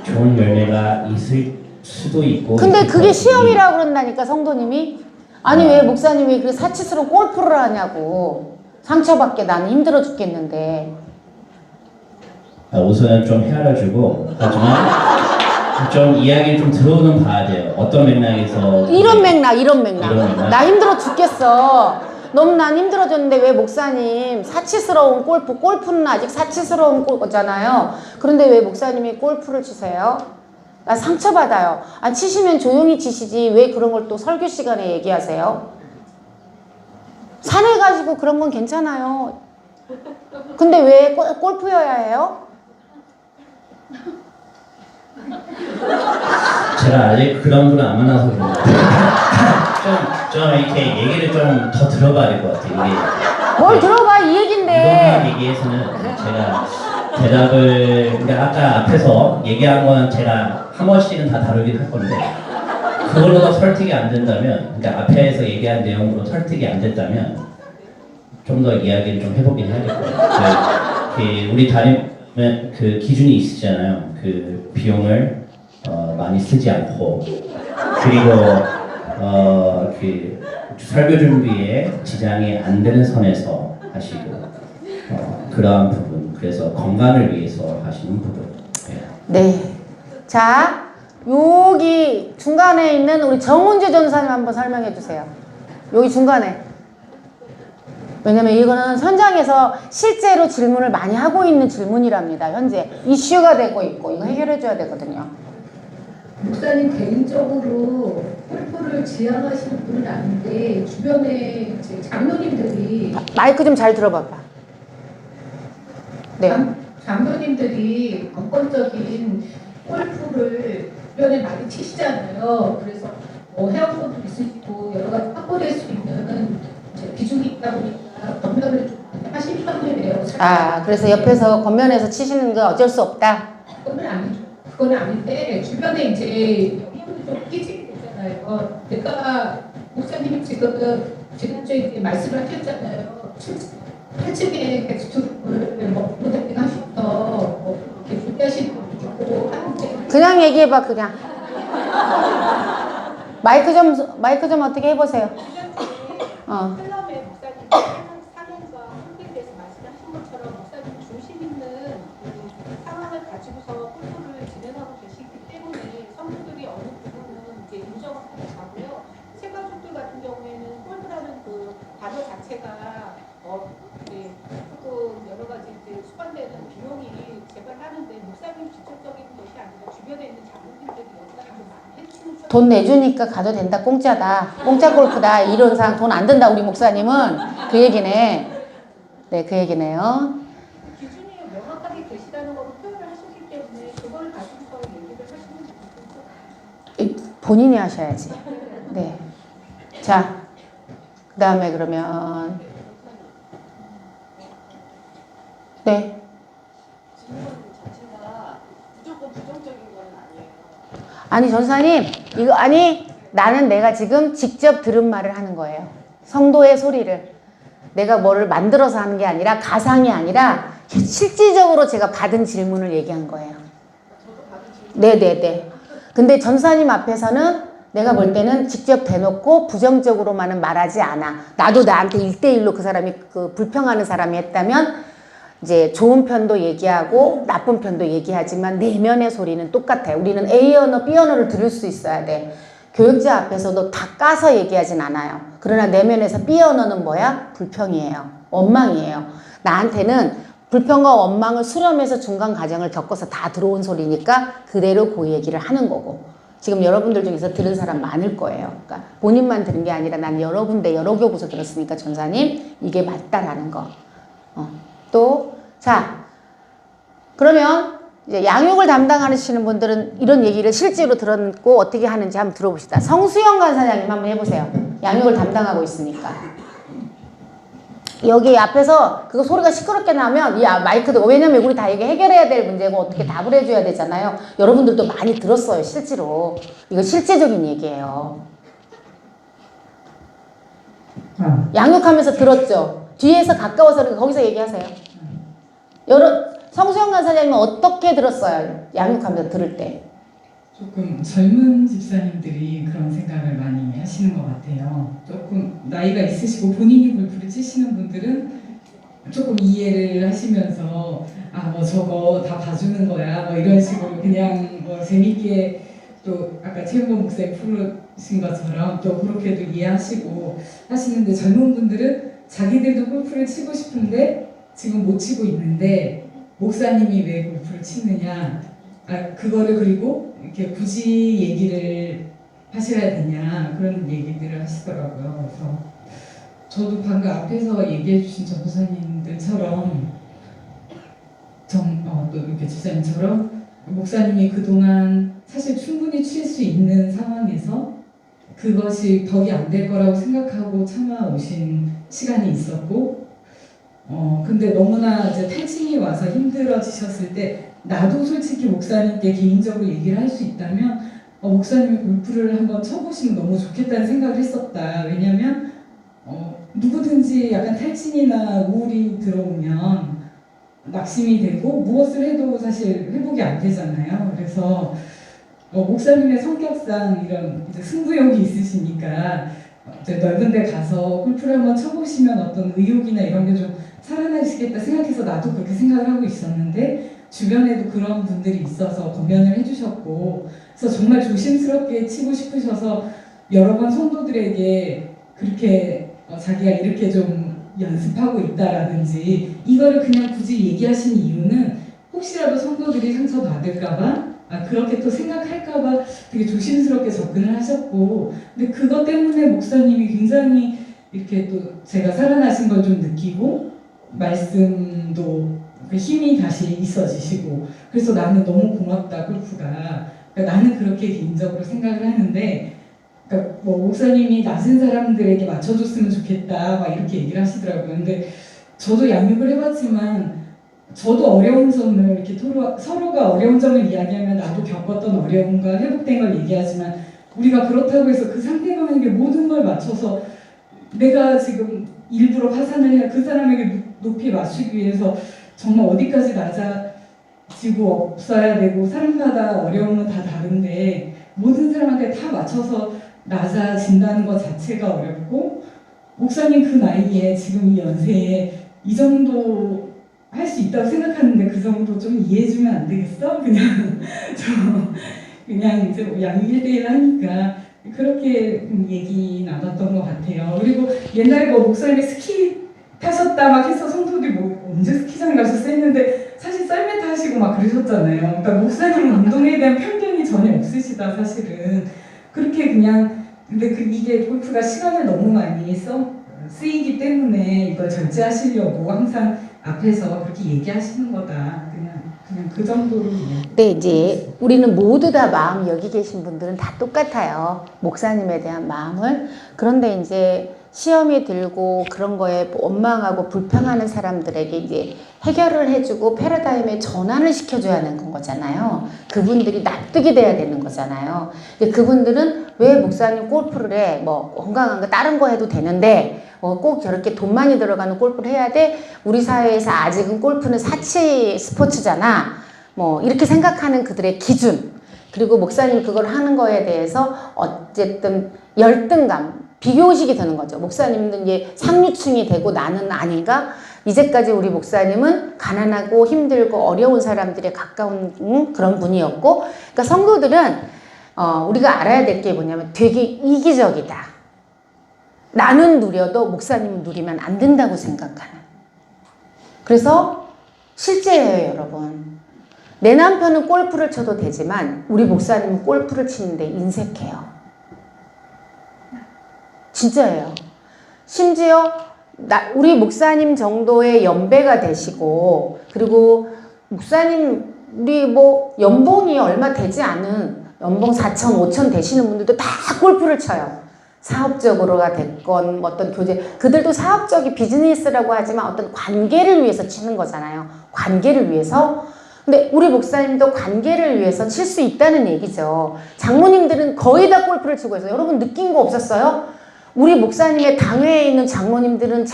좋은 열매가 있을 수도 있고. 근데 그게 시험이라고 그런다니까, 성도님이. 아니, 왜 목사님이 그 사치스러운 골프를 하냐고. 상처받게 나는 힘들어 죽겠는데. 우선은 좀 헤아려주고, 하지만 좀 이야기를 좀 들어오는 봐야 돼요. 어떤 맥락에서. 이런 맥락. 나 힘들어 죽겠어. 너무 난 힘들어졌는데 왜 목사님 사치스러운 골프는 아직 사치스러운 거잖아요. 그런데 왜 목사님이 골프를 치세요? 나 상처받아요. 치시면 조용히 치시지 왜 그런 걸 또 설교 시간에 얘기하세요? 산에 가지고 그런 건 괜찮아요. 근데 왜 골프여야 해요? 제가 아직 그런 분을 안 만나서 그런 것 같아요. 좀 이렇게 얘기를 좀 더 들어봐야 될 것 같아요. 이게 뭘 들어봐, 이 얘긴데. 이런 얘기에서는 제가 대답을, 그러니까 아까 앞에서 얘기한 건 제가 한 번씩은 다 다루긴 할 건데, 그걸로도 설득이 안 된다면, 그러니까 앞에서 얘기한 내용으로 설득이 안 됐다면 좀 더 이야기를 좀 해보긴 해야 될 것 같아요. 우리 담임은 그 기준이 있으시잖아요. 그 비용을 많이 쓰지 않고, 그리고 그 설교 준비에 지장이 안 되는 선에서 하시고, 그러한 부분, 그래서 건강을 위해서 하시는 부분. 네. 자, 여기 중간에 있는 우리 정은주 전사님 한번 설명해 주세요. 여기 중간에. 왜냐면 이거는 현장에서 실제로 질문을 많이 하고 있는 질문이랍니다. 현재 이슈가 되고 있고 이거 해결해 줘야 되거든요. 목사님 개인적으로 골프를 지향하시는 분은 아닌데 주변에 이제 장로님들이 마이크 좀 잘 들어봐봐. 네. 장로님들이 건건적인 골프를 주변에 많이 치시잖아요. 그래서 회원권도 있으시고 여러 가지 확보될 수 있는 비중이 있다 보니까 건면을 좀 하실 편이에요. 그래서 옆에서 겉면에서 치시는 거 어쩔 수 없다. 그건 아니죠. 그건 아닌데 주변에 이제 영향을 좀 끼치게 되잖아요. 내가 목사님이 지난주에 이제 말씀을 하셨잖아요. 8층에 게스트룸을 모델링 하셔서 이렇게 준비하시는 분이고 하는데 그냥 얘기해봐 그냥. 마이크 좀 어떻게 해보세요. 클럽의 목사님 사명과 홈페이지에서 말씀하신 것처럼 목사님 중심 있는 상황을 가지고서 골프를 진행하고 계시기 때문에 성도들이 어느 부분은 이제 인정을 하고 가고요. 세가족들 같은 경우에는 골프라는 그 단어 자체가 이제 조금 여러 가지 이제 수반되는 비용이 제발하는데 목사님 직접적인 것이 아니라 주변에 있는 장로님들이 여기다 좀 많이 해주는 돈 내주니까 가도 된다. 공짜다. 공짜 골프다. 이론상 돈 안 든다. 우리 목사님은 그 얘기네. 네, 그 얘기네요. 기준이 명확하게 계시다는 걸로 표현을 하셨기 때문에 그걸 가지고서 얘기를 하시는 분이 본인이 하셔야지. 네. 자, 그 다음에 그러면 네. 질문 자체가 무조건 부정적인 건 아니에요. 아니 전사님 이거 아니 나는 내가 지금 직접 들은 말을 하는 거예요. 성도의 소리를. 내가 뭐를 만들어서 하는 게 아니라 가상이 아니라 실질적으로 제가 받은 질문을 얘기한 거예요. 네네네. 근데 전사님 앞에서는 내가 볼 때는 직접 대놓고 부정적으로만은 말하지 않아. 나도 나한테 1대1로 그 사람이 그 불평하는 사람이 했다면 이제 좋은 편도 얘기하고 나쁜 편도 얘기하지만 내면의 소리는 똑같아요. 우리는 A 언어, B 언어를 들을 수 있어야 돼. 교육자 앞에서도 다 까서 얘기하진 않아요. 그러나 내면에서 B 언어는 뭐야? 불평이에요. 원망이에요. 나한테는 불평과 원망을 수렴해서 중간 과정을 겪어서 다 들어온 소리니까 그대로 그 얘기를 하는 거고. 지금 여러분들 중에서 들은 사람 많을 거예요. 그러니까 본인만 들은 게 아니라 난 여러 군데 여러 교구서 들었으니까 전사님 이게 맞다라는 거. 또 자 그러면 이제 양육을 담당하시는 분들은 이런 얘기를 실제로 들었고 어떻게 하는지 한번 들어봅시다. 성수영 간사장님 한번 해보세요. 양육을 담당하고 있으니까. 여기 앞에서 그거 소리가 시끄럽게 나면 이 마이크도 왜냐면 우리 다 이게 해결해야 될 문제고 어떻게 답을 해줘야 되잖아요. 여러분들도 많이 들었어요. 실제로. 이거 실제적인 얘기예요. 양육하면서 들었죠. 뒤에서 가까워서 거기서 얘기하세요. 성수영 간사장님은 어떻게 들었어요? 양육하면서 들을 때. 조금 젊은 집사님들이 그런 생각을 많이 하시는 것 같아요. 조금 나이가 있으시고 본인이 골프를 치시는 분들은 조금 이해를 하시면서 뭐 저거 다 봐주는 거야 뭐 이런 식으로 그냥 뭐 재밌게 또 아까 최은범 목사님 풀으신 것처럼 또 그렇게도 이해하시고 하시는데 젊은 분들은 자기들도 골프를 치고 싶은데 지금 못 치고 있는데 목사님이 왜 골프를 치느냐 그거를 그리고 이렇게 굳이 얘기를 하셔야 되냐 그런 얘기들을 하시더라고요. 그래서 저도 방금 앞에서 얘기해 주신 전도사님들처럼 또 이렇게 집사님처럼 목사님이 그동안 사실 충분히 칠 수 있는 상황에서 그것이 덕이 안 될 거라고 생각하고 참아오신 시간이 있었고 근데 너무나 이제 탈진이 와서 힘들어지셨을 때 나도 솔직히 목사님께 개인적으로 얘기를 할 수 있다면 목사님이 골프를 한번 쳐보시면 너무 좋겠다는 생각을 했었다. 왜냐면 누구든지 약간 탈진이나 우울이 들어오면 낙심이 되고 무엇을 해도 사실 회복이 안 되잖아요. 그래서 목사님의 성격상 이런 이제 승부욕이 있으시니까 이제 넓은 데 가서 골프를 한번 쳐보시면 어떤 의욕이나 이런 게 좀 살아나시겠다 생각해서 나도 그렇게 생각을 하고 있었는데 주변에도 그런 분들이 있어서 권면을 해주셨고 그래서 정말 조심스럽게 치고 싶으셔서 여러 번 성도들에게 그렇게 자기가 이렇게 좀 연습하고 있다라든지 이거를 그냥 굳이 얘기하신 이유는 혹시라도 성도들이 상처받을까봐 그렇게 또 생각할까봐 되게 조심스럽게 접근을 하셨고 근데 그것 때문에 목사님이 굉장히 이렇게 또 제가 살아나신 걸 좀 느끼고 말씀도 힘이 다시 있어지시고 그래서 나는 너무 고맙다 골프가 그러니까 나는 그렇게 개인적으로 생각을 하는데 그러니까 뭐 목사님이 낮은 사람들에게 맞춰줬으면 좋겠다 막 이렇게 얘기를 하시더라고요. 근데 저도 양육을 해봤지만 저도 어려운 점을 이렇게 서로가 어려운 점을 이야기하면 나도 겪었던 어려움과 회복된 걸 얘기하지만 우리가 그렇다고 해서 그 상대방에게 모든 걸 맞춰서 내가 지금 일부러 파산을 해야 그 사람에게 높이 맞추기 위해서 정말 어디까지 낮아지고 없어야 되고 사람마다 어려움은 다 다른데 모든 사람한테 다 맞춰서 낮아진다는 것 자체가 어렵고 목사님 그 나이에 지금 이 연세에 이 정도 할 수 있다고 생각하는데 그 정도 좀 이해해주면 안 되겠어? 그냥 이제 뭐 양육 1대1 하니까 그렇게 얘기 나눴던 것 같아요. 그리고 옛날에 뭐 목사님이 스키 타셨다 막 해서 성도들이 뭐 언제 스키장 가셨어 했는데 사실 썰매 타시고 막 그러셨잖아요. 그러니까 목사님은 운동에 대한 편견이 전혀 없으시다 사실은. 그렇게 그냥 근데 이게 골프가 시간을 너무 많이 쓰이기 때문에 이걸 절제하시려고 항상 앞에서 그렇게 얘기하시는 거다. 그냥 그 정도로. 네, 이제 우리는 모두 다 마음 여기 계신 분들은 다 똑같아요. 목사님에 대한 마음을. 그런데 이제 시험이 들고 그런 거에 원망하고 불평하는 사람들에게 이제 해결을 해주고 패러다임의 전환을 시켜줘야 하는 거잖아요. 그분들이 납득이 돼야 되는 거잖아요. 근데 그분들은 왜 목사님 골프를 해? 뭐 건강한 거 다른 거 해도 되는데 꼭 저렇게 돈 많이 들어가는 골프를 해야 돼? 우리 사회에서 아직은 골프는 사치 스포츠잖아. 뭐 이렇게 생각하는 그들의 기준. 그리고 목사님 그걸 하는 거에 대해서 어쨌든 열등감, 비교의식이 드는 거죠. 목사님은 이제 상류층이 되고 나는 아닌가? 이제까지 우리 목사님은 가난하고 힘들고 어려운 사람들에 가까운 그런 분이었고, 그러니까 성도들은 우리가 알아야 될 게 뭐냐면 되게 이기적이다. 나는 누려도 목사님은 누리면 안 된다고 생각하는. 그래서 실제예요, 여러분. 내 남편은 골프를 쳐도 되지만 우리 목사님은 골프를 치는데 인색해요. 진짜예요. 심지어 우리 목사님 정도의 연배가 되시고, 그리고 목사님 우리 뭐 연봉이 얼마 되지 않은 연봉 4천, 5천 되시는 분들도 다 골프를 쳐요. 사업적으로가 됐건 어떤 교제, 그들도 사업적인 비즈니스라고 하지만 어떤 관계를 위해서 치는 거잖아요. 관계를 위해서. 근데 우리 목사님도 관계를 위해서 칠 수 있다는 얘기죠. 장로님들은 거의 다 골프를 치고 있어요. 여러분 느낀 거 없었어요? 우리 목사님의 당회에 있는 장로님들은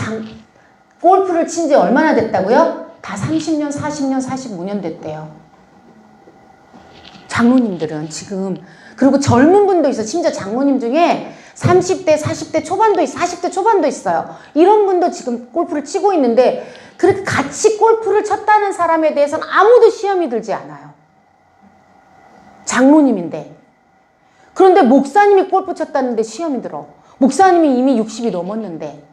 골프를 친 지 얼마나 됐다고요? 다 30년, 40년, 45년 됐대요. 장로님들은 지금. 그리고 젊은 분도 있어요. 심지어 장로님 중에 30대, 40대 초반도 있어요. 40대 초반도 있어요. 이런 분도 지금 골프를 치고 있는데 그렇게 같이 골프를 쳤다는 사람에 대해서는 아무도 시험이 들지 않아요. 장로님인데. 그런데 목사님이 골프 쳤다는데 시험이 들어. 목사님이 이미 60이 넘었는데.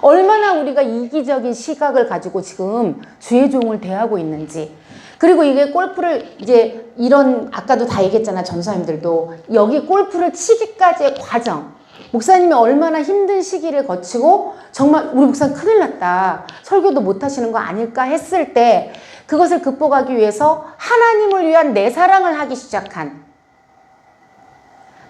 얼마나 우리가 이기적인 시각을 가지고 지금 주의 종을 대하고 있는지. 그리고 이게 골프를 이제 이런, 아까도 다 얘기했잖아, 전사님들도. 여기 골프를 치기까지의 과정. 목사님이 얼마나 힘든 시기를 거치고 정말 우리 목사님 큰일 났다. 설교도 못 하시는 거 아닐까 했을 때 그것을 극복하기 위해서 하나님을 위한 내 사랑을 하기 시작한,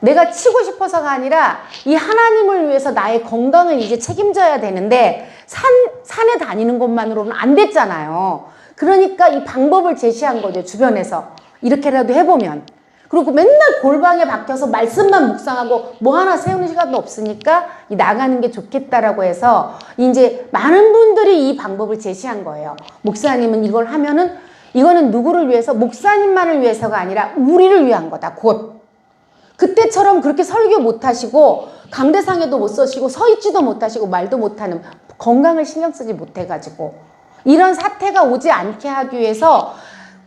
내가 치고 싶어서가 아니라 이 하나님을 위해서 나의 건강을 이제 책임져야 되는데 산에 다니는 것만으로는 안 됐잖아요. 그러니까 이 방법을 제시한 거죠. 주변에서 이렇게라도 해보면. 그리고 맨날 골방에 박혀서 말씀만 묵상하고 뭐 하나 세우는 시간도 없으니까 나가는 게 좋겠다라고 해서 이제 많은 분들이 이 방법을 제시한 거예요. 목사님은 이걸 하면은 이거는 누구를 위해서? 목사님만을 위해서가 아니라 우리를 위한 거다. 곧. 그때처럼 그렇게 설교 못 하시고 강대상에도 못 서시고 서 있지도 못하시고 말도 못하는, 건강을 신경 쓰지 못해가지고 이런 사태가 오지 않게 하기 위해서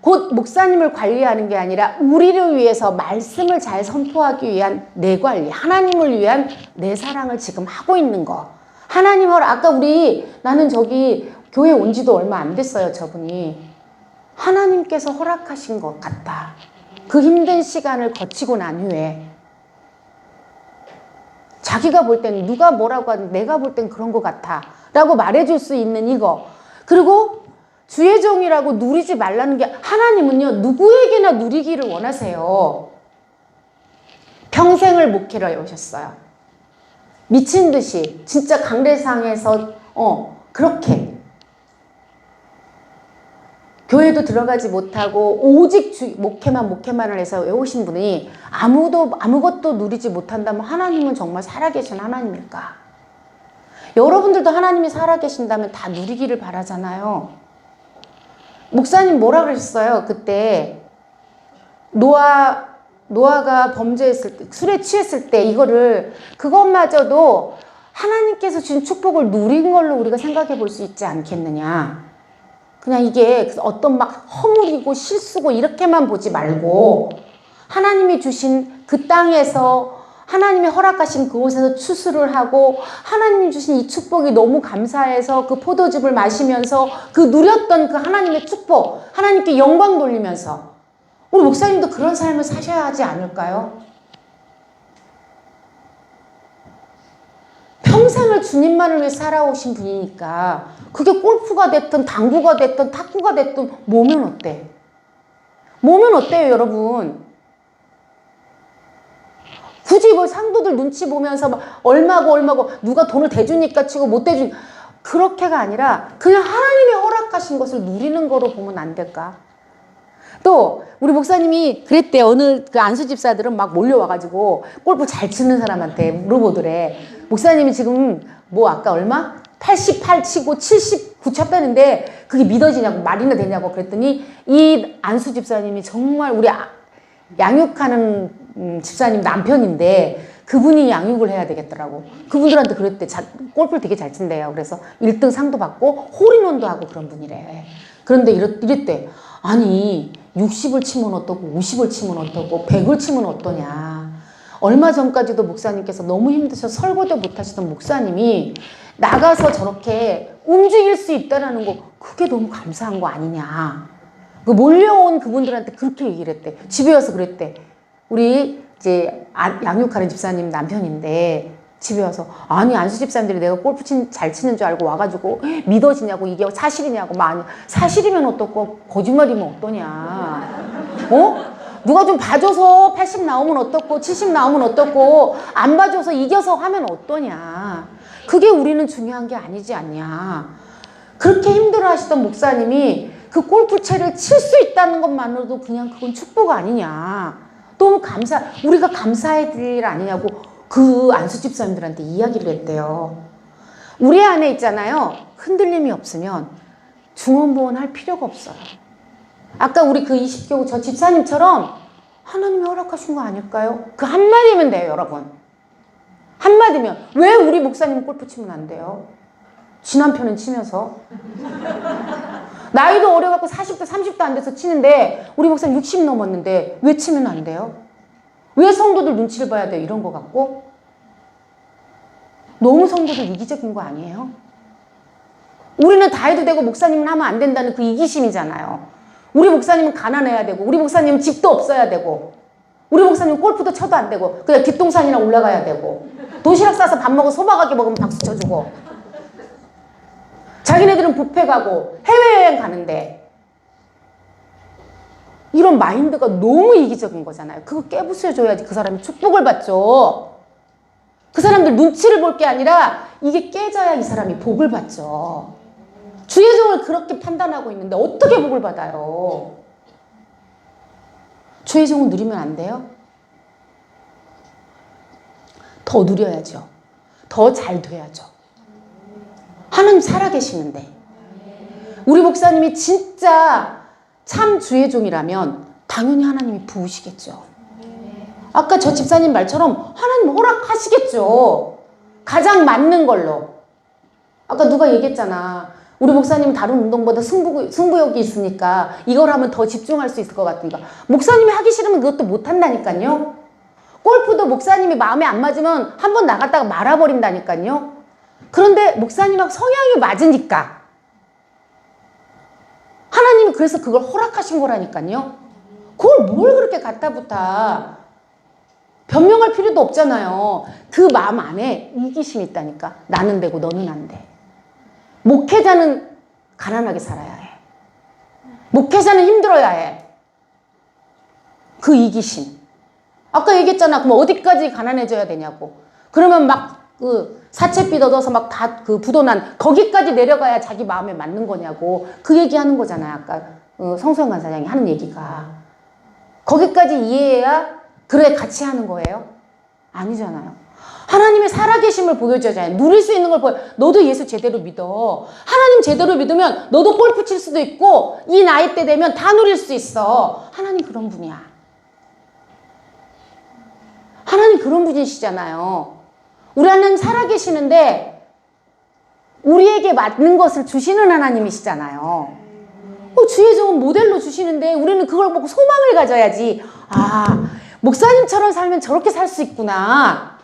곧 목사님을 관리하는 게 아니라 우리를 위해서 말씀을 잘 선포하기 위한 내 관리, 하나님을 위한 내 사랑을 지금 하고 있는 거. 하나님을, 아까 나는 저기 교회 온 지도 얼마 안 됐어요. 저분이 하나님께서 허락하신 것 같다. 그 힘든 시간을 거치고 난 후에 자기가 볼 땐 누가 뭐라고 하든 내가 볼 땐 그런 것 같아 라고 말해줄 수 있는 이거. 그리고 주의 종이라고 누리지 말라는 게, 하나님은요 누구에게나 누리기를 원하세요. 평생을 목회를 해오셨어요. 미친 듯이 진짜 강대상에서 그렇게 교회도 들어가지 못하고 오직 목회만을 해서 외우신 분이 아무것도 누리지 못한다면 하나님은 정말 살아계신 하나님일까? 여러분들도 하나님이 살아계신다면 다 누리기를 바라잖아요. 목사님 뭐라 그러셨어요? 그때 노아가 범죄했을 때, 술에 취했을 때 그것마저도 하나님께서 주신 축복을 누린 걸로 우리가 생각해 볼 수 있지 않겠느냐. 그냥 이게 어떤 막 허물이고 실수고 이렇게만 보지 말고 하나님이 주신 그 땅에서, 하나님이 허락하신 그곳에서 추수를 하고 하나님이 주신 이 축복이 너무 감사해서 그 포도즙을 마시면서 그 누렸던 그 하나님의 축복, 하나님께 영광 돌리면서, 우리 목사님도 그런 삶을 사셔야 하지 않을까요? 평생을 주님만을 위해 살아오신 분이니까 그게 골프가 됐든 당구가 됐든 탁구가 됐든 뭐면 어때? 뭐면 어때요, 여러분? 굳이 뭐 상도들 눈치 보면서 막 얼마고 누가 돈을 대주니까 치고 못 대주니까 그렇게가 아니라 그냥 하나님이 허락하신 것을 누리는 거로 보면 안 될까? 또 우리 목사님이 그랬대. 어느 그 안수 집사들은 막 몰려와가지고 골프 잘 치는 사람한테 물어보더래. 목사님이 지금 뭐 아까 얼마? 88 치고 79 쳤다는데 그게 믿어지냐고 말이나 되냐고 그랬더니 이 안수 집사님이 정말 우리 양육하는 집사님 남편인데 그분이 양육을 해야 되겠더라고. 그분들한테 그랬대. 골프를 되게 잘 친대요. 그래서 1등 상도 받고 홀인원도 하고 그런 분이래. 그런데 이랬대. 아니 60을 치면 어떠고 50을 치면 어떠고 100을 치면 어떠냐. 얼마 전까지도 목사님께서 너무 힘드셔서 설거도 못하시던 목사님이 나가서 저렇게 움직일 수 있다는 거 그게 너무 감사한 거 아니냐. 그 몰려온 그분들한테 그렇게 얘기를 했대. 집에 와서 그랬대. 우리 이제 양육하는 집사님 남편인데 집에 와서 아니 안수 집사님들이 내가 골프 잘 치는 줄 알고 와가지고 믿어지냐고 이게 사실이냐고 막 사실이면 어떻고 거짓말이면 어떠냐. 누가 좀 봐줘서 80 나오면 어떻고 70 나오면 어떻고 안 봐줘서 이겨서 하면 어떠냐. 그게 우리는 중요한 게 아니지 않냐. 그렇게 힘들어 하시던 목사님이 그 골프채를 칠 수 있다는 것만으로도 그냥 그건 축복 아니냐. 너무 우리가 감사해야 될 일 아니냐고 그 안수 집사님들한테 이야기를 했대요. 우리 안에 있잖아요. 흔들림이 없으면 중언부언 할 필요가 없어요. 아까 우리 그 20교구 저 집사님처럼 하나님이 허락하신 거 아닐까요? 그 한마디면 돼요, 여러분. 한마디면. 왜 우리 목사님은 골프 치면 안 돼요? 지 남편은 치면서. 나이도 어려갖고 40도 30도 안 돼서 치는데 우리 목사님 60 넘었는데 왜 치면 안 돼요? 왜 성도들 눈치를 봐야 돼요? 이런 거 갖고? 너무 성도들 이기적인 거 아니에요? 우리는 다 해도 되고 목사님은 하면 안 된다는 그 이기심이잖아요. 우리 목사님은 가난해야 되고 우리 목사님은 집도 없어야 되고 우리 목사님은 골프도 쳐도 안 되고 그냥 뒷동산이나 올라가야 되고 도시락 싸서 밥 먹어 소박하게 먹으면 박수 쳐주고 자기네들은 뷔페 가고 해외여행 가는데 이런 마인드가 너무 이기적인 거잖아요. 그거 깨부숴줘야지 그 사람이 축복을 받죠. 그 사람들 눈치를 볼 게 아니라 이게 깨져야 이 사람이 복을 받죠. 주의 종을 그렇게 판단하고 있는데 어떻게 복을 받아요? 주의 종을 누리면 안 돼요? 더 누려야죠. 더 잘 돼야죠. 하나님 살아계시는데 우리 목사님이 진짜 참 주의 종이라면 당연히 하나님이 부으시겠죠. 아까 저 집사님 말처럼 하나님 허락하시겠죠. 가장 맞는 걸로. 아까 누가 얘기했잖아. 우리 목사님은 다른 운동보다 승부욕이 있으니까 이걸 하면 더 집중할 수 있을 것 같으니까. 목사님이 하기 싫으면 그것도 못한다니까요. 골프도 목사님이 마음에 안 맞으면 한번 나갔다가 말아버린다니까요. 그런데 목사님하고 성향이 맞으니까 하나님이 그래서 그걸 허락하신 거라니까요. 그걸 뭘 그렇게 갖다 붙어. 변명할 필요도 없잖아요. 그 마음 안에 이기심이 있다니까. 나는 되고 너는 안 돼. 목회자는 가난하게 살아야 해. 목회자는 힘들어야 해. 그 이기심. 아까 얘기했잖아. 그럼 어디까지 가난해져야 되냐고. 그러면 막 그 사채빚 얻어서 막 다 그 부도난 거기까지 내려가야 자기 마음에 맞는 거냐고. 그 얘기하는 거잖아요. 아까 성소영 간사장이 하는 얘기가. 거기까지 이해해야 그래 같이 하는 거예요? 아니잖아요. 하나님의 살아계심을 보여줘야잖아요. 누릴 수 있는 걸 보여. 너도 예수 제대로 믿어. 하나님 제대로 믿으면 너도 골프 칠 수도 있고 이 나이 때 되면 다 누릴 수 있어. 하나님 그런 분이야. 하나님 그런 분이시잖아요. 우리 하나님 살아계시는데 우리에게 맞는 것을 주시는 하나님이시잖아요. 주의 종은 모델로 주시는데 우리는 그걸 보고 소망을 가져야지. 아, 목사님처럼 살면 저렇게 살 수 있구나.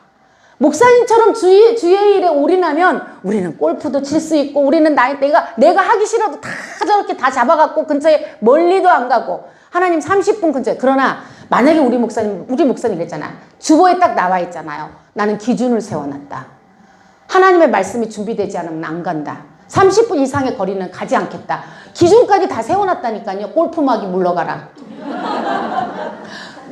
목사님처럼 주의 일에 올인하면 우리는 골프도 칠 수 있고 우리는 내가 하기 싫어도 다 저렇게 다 잡아갖고 근처에 멀리도 안 가고 하나님 30분 근처에. 그러나 만약에 우리 목사님 그랬잖아. 주보에 딱 나와 있잖아요. 나는 기준을 세워놨다. 하나님의 말씀이 준비되지 않으면 안 간다. 30분 이상의 거리는 가지 않겠다. 기준까지 다 세워놨다니까요. 골프막이 물러가라.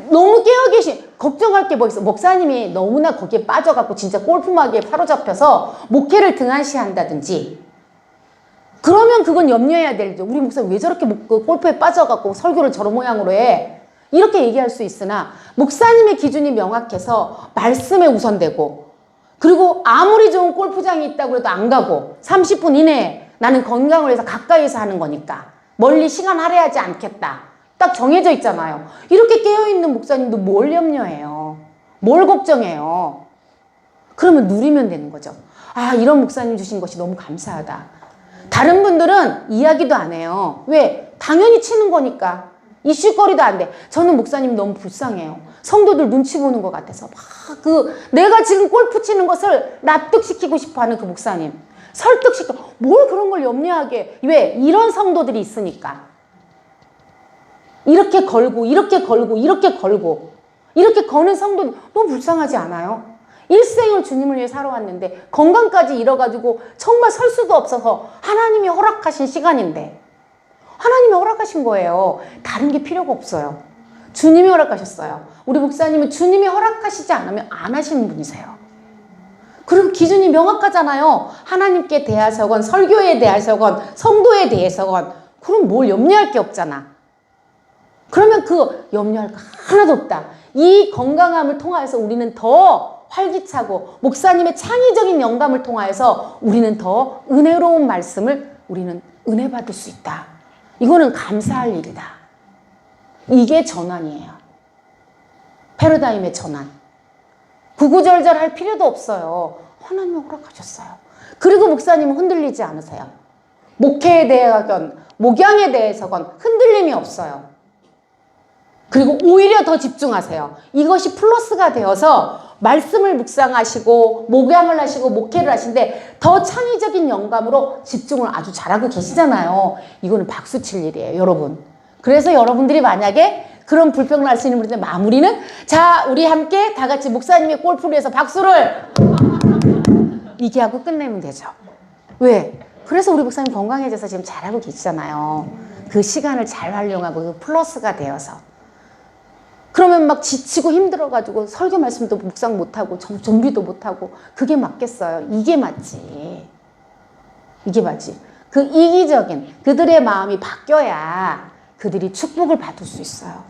너무 깨어 계신, 걱정할 게 뭐 있어. 목사님이 너무나 거기에 빠져갖고 진짜 골프마귀에 사로잡혀서 목회를 등한시한다든지, 그러면 그건 염려해야 되죠. 우리 목사님 왜 저렇게 골프에 빠져갖고 설교를 저런 모양으로 해? 이렇게 얘기할 수 있으나, 목사님의 기준이 명확해서 말씀에 우선되고, 그리고 아무리 좋은 골프장이 있다고 해도 안 가고 30분 이내에 나는 건강을 위해서 가까이서 하는 거니까 멀리 시간 할애하지 않겠다. 딱 정해져 있잖아요. 이렇게 깨어있는 목사님도 뭘 염려해요? 뭘 걱정해요? 그러면 누리면 되는 거죠. 아, 이런 목사님 주신 것이 너무 감사하다. 다른 분들은 이야기도 안 해요. 왜? 당연히 치는 거니까. 이슈거리도 안 돼. 저는 목사님 너무 불쌍해요. 성도들 눈치 보는 것 같아서 내가 지금 골프 치는 것을 납득시키고 싶어하는 그 목사님, 설득시켜. 뭘 그런 걸 염려하게. 왜? 이런 성도들이 있으니까. 이렇게 걸고 이렇게 걸고 이렇게 걸고 이렇게 거는 성도들 너무 불쌍하지 않아요? 일생을 주님을 위해 살아왔는데 건강까지 잃어가지고 정말 설 수도 없어서 하나님이 허락하신 시간인데, 하나님이 허락하신 거예요. 다른 게 필요가 없어요. 주님이 허락하셨어요. 우리 목사님은 주님이 허락하시지 않으면 안 하시는 분이세요. 그리고 기준이 명확하잖아요. 하나님께 대하서건 설교에 대하서건 성도에 대해서건. 그럼 뭘 염려할 게 없잖아. 그러면 그 염려할 거 하나도 없다. 이 건강함을 통하여서 우리는 더 활기차고, 목사님의 창의적인 영감을 통하여서 우리는 더 은혜로운 말씀을 우리는 은혜 받을 수 있다. 이거는 감사할 일이다. 이게 전환이에요. 패러다임의 전환. 구구절절 할 필요도 없어요. 하나님이 허락하셨어요. 그리고 목사님은 흔들리지 않으세요. 목회에 대해서건 목양에 대해서건 흔들림이 없어요. 그리고 오히려 더 집중하세요. 이것이 플러스가 되어서 말씀을 묵상하시고 목양을 하시고 목회를 하시는데 더 창의적인 영감으로 집중을 아주 잘하고 계시잖아요. 이거는 박수 칠 일이에요, 여러분. 그래서 여러분들이 만약에 그런 불평을 하시는 분들 마무리는, 자, 우리 함께 다 같이 목사님의 골프를 해서 박수를 이게 하고 끝내면 되죠. 왜? 그래서 우리 목사님 건강해져서 지금 잘하고 계시잖아요. 그 시간을 잘 활용하고 그 플러스가 되어서. 그러면 막 지치고 힘들어가지고 설교 말씀도 묵상 못하고 좀비도 못하고 그게 맞겠어요? 이게 맞지. 이게 맞지. 그 이기적인 그들의 마음이 바뀌어야 그들이 축복을 받을 수 있어요.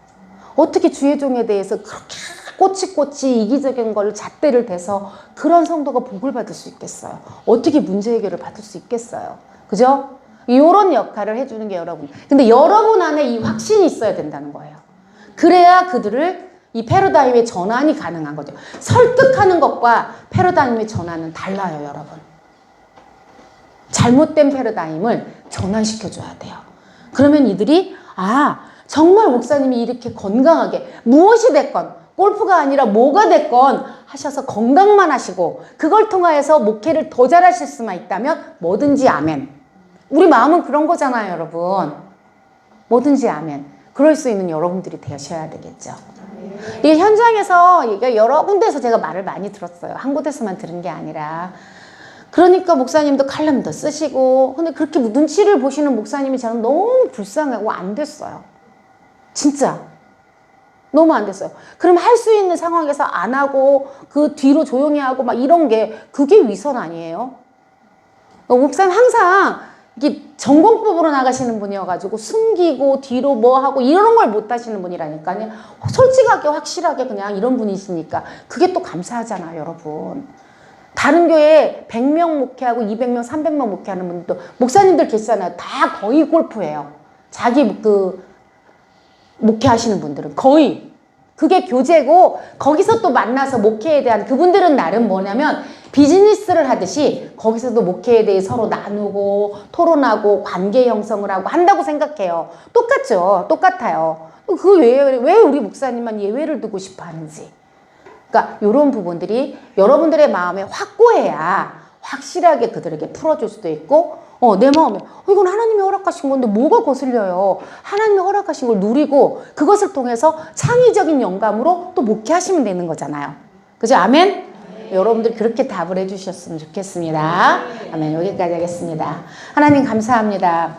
어떻게 주의 종에 대해서 그렇게 꼬치꼬치 이기적인 걸 잣대를 대서 그런 성도가 복을 받을 수 있겠어요? 어떻게 문제 해결을 받을 수 있겠어요? 그죠? 이런 역할을 해주는 게 여러분. 근데 여러분 안에 이 확신이 있어야 된다는 거예요. 그래야 그들을 이 패러다임의 전환이 가능한 거죠. 설득하는 것과 패러다임의 전환은 달라요, 여러분. 잘못된 패러다임을 전환시켜줘야 돼요. 그러면 이들이, 아, 정말 목사님이 이렇게 건강하게 무엇이 됐건, 골프가 아니라 뭐가 됐건 하셔서 건강만 하시고 그걸 통하여서 목회를 더 잘하실 수만 있다면 뭐든지 아멘. 우리 마음은 그런 거잖아요, 여러분. 뭐든지 아멘. 그럴 수 있는 여러분들이 되셔야 되겠죠. 이 현장에서 이게 여러 군데에서 제가 말을 많이 들었어요. 한 곳에서만 들은 게 아니라. 그러니까 목사님도 칼럼도 쓰시고, 근데 그렇게 눈치를 보시는 목사님이 저는 너무 불쌍하고 안 됐어요. 진짜. 너무 안 됐어요. 그럼 할 수 있는 상황에서 안 하고 그 뒤로 조용히 하고 막 이런 게 그게 위선 아니에요? 목사님 항상 이게 전공법으로 나가시는 분이어가지고 숨기고 뒤로 뭐 하고 이런 걸 못 하시는 분이라니까요. 솔직하게 확실하게 그냥 이런 분이시니까 그게 또 감사하잖아요, 여러분. 다른 교회에 100명 목회하고 200명, 300명 목회하는 분들도 목사님들 계시잖아요. 다 거의 골프예요. 자기 그 목회하시는 분들은 거의. 그게 교제고 거기서 또 만나서 목회에 대한, 그분들은 나름 뭐냐면 비즈니스를 하듯이 거기서도 목회에 대해 서로 나누고 토론하고 관계 형성을 하고 한다고 생각해요. 똑같죠. 똑같아요. 그 왜 우리 목사님만 예외를 두고 싶어 하는지. 그러니까 이런 부분들이 여러분들의 마음에 확고해야 확실하게 그들에게 풀어줄 수도 있고, 내 마음에 이건 하나님이 허락하신 건데 뭐가 거슬려요. 하나님이 허락하신 걸 누리고 그것을 통해서 창의적인 영감으로 또 목회하시면 되는 거잖아요. 그죠? 아멘? 여러분들 그렇게 답을 해주셨으면 좋겠습니다. 아멘. 여기까지 하겠습니다. 하나님 감사합니다.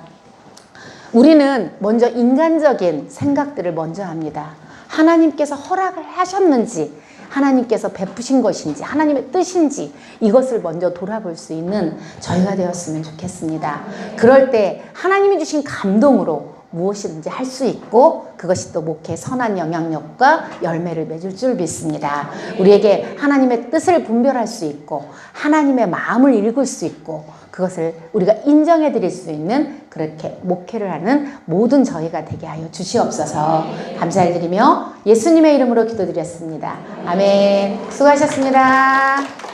우리는 먼저 인간적인 생각들을 먼저 합니다. 하나님께서 허락을 하셨는지, 하나님께서 베푸신 것인지, 하나님의 뜻인지 이것을 먼저 돌아볼 수 있는 저희가 되었으면 좋겠습니다. 그럴 때 하나님이 주신 감동으로 무엇이든지 할 수 있고 그것이 또 목회의 선한 영향력과 열매를 맺을 줄 믿습니다. 우리에게 하나님의 뜻을 분별할 수 있고 하나님의 마음을 읽을 수 있고 그것을 우리가 인정해 드릴 수 있는 그렇게 목회를 하는 모든 저희가 되게 하여 주시옵소서. 감사드리며 예수님의 이름으로 기도드렸습니다. 아멘. 수고하셨습니다.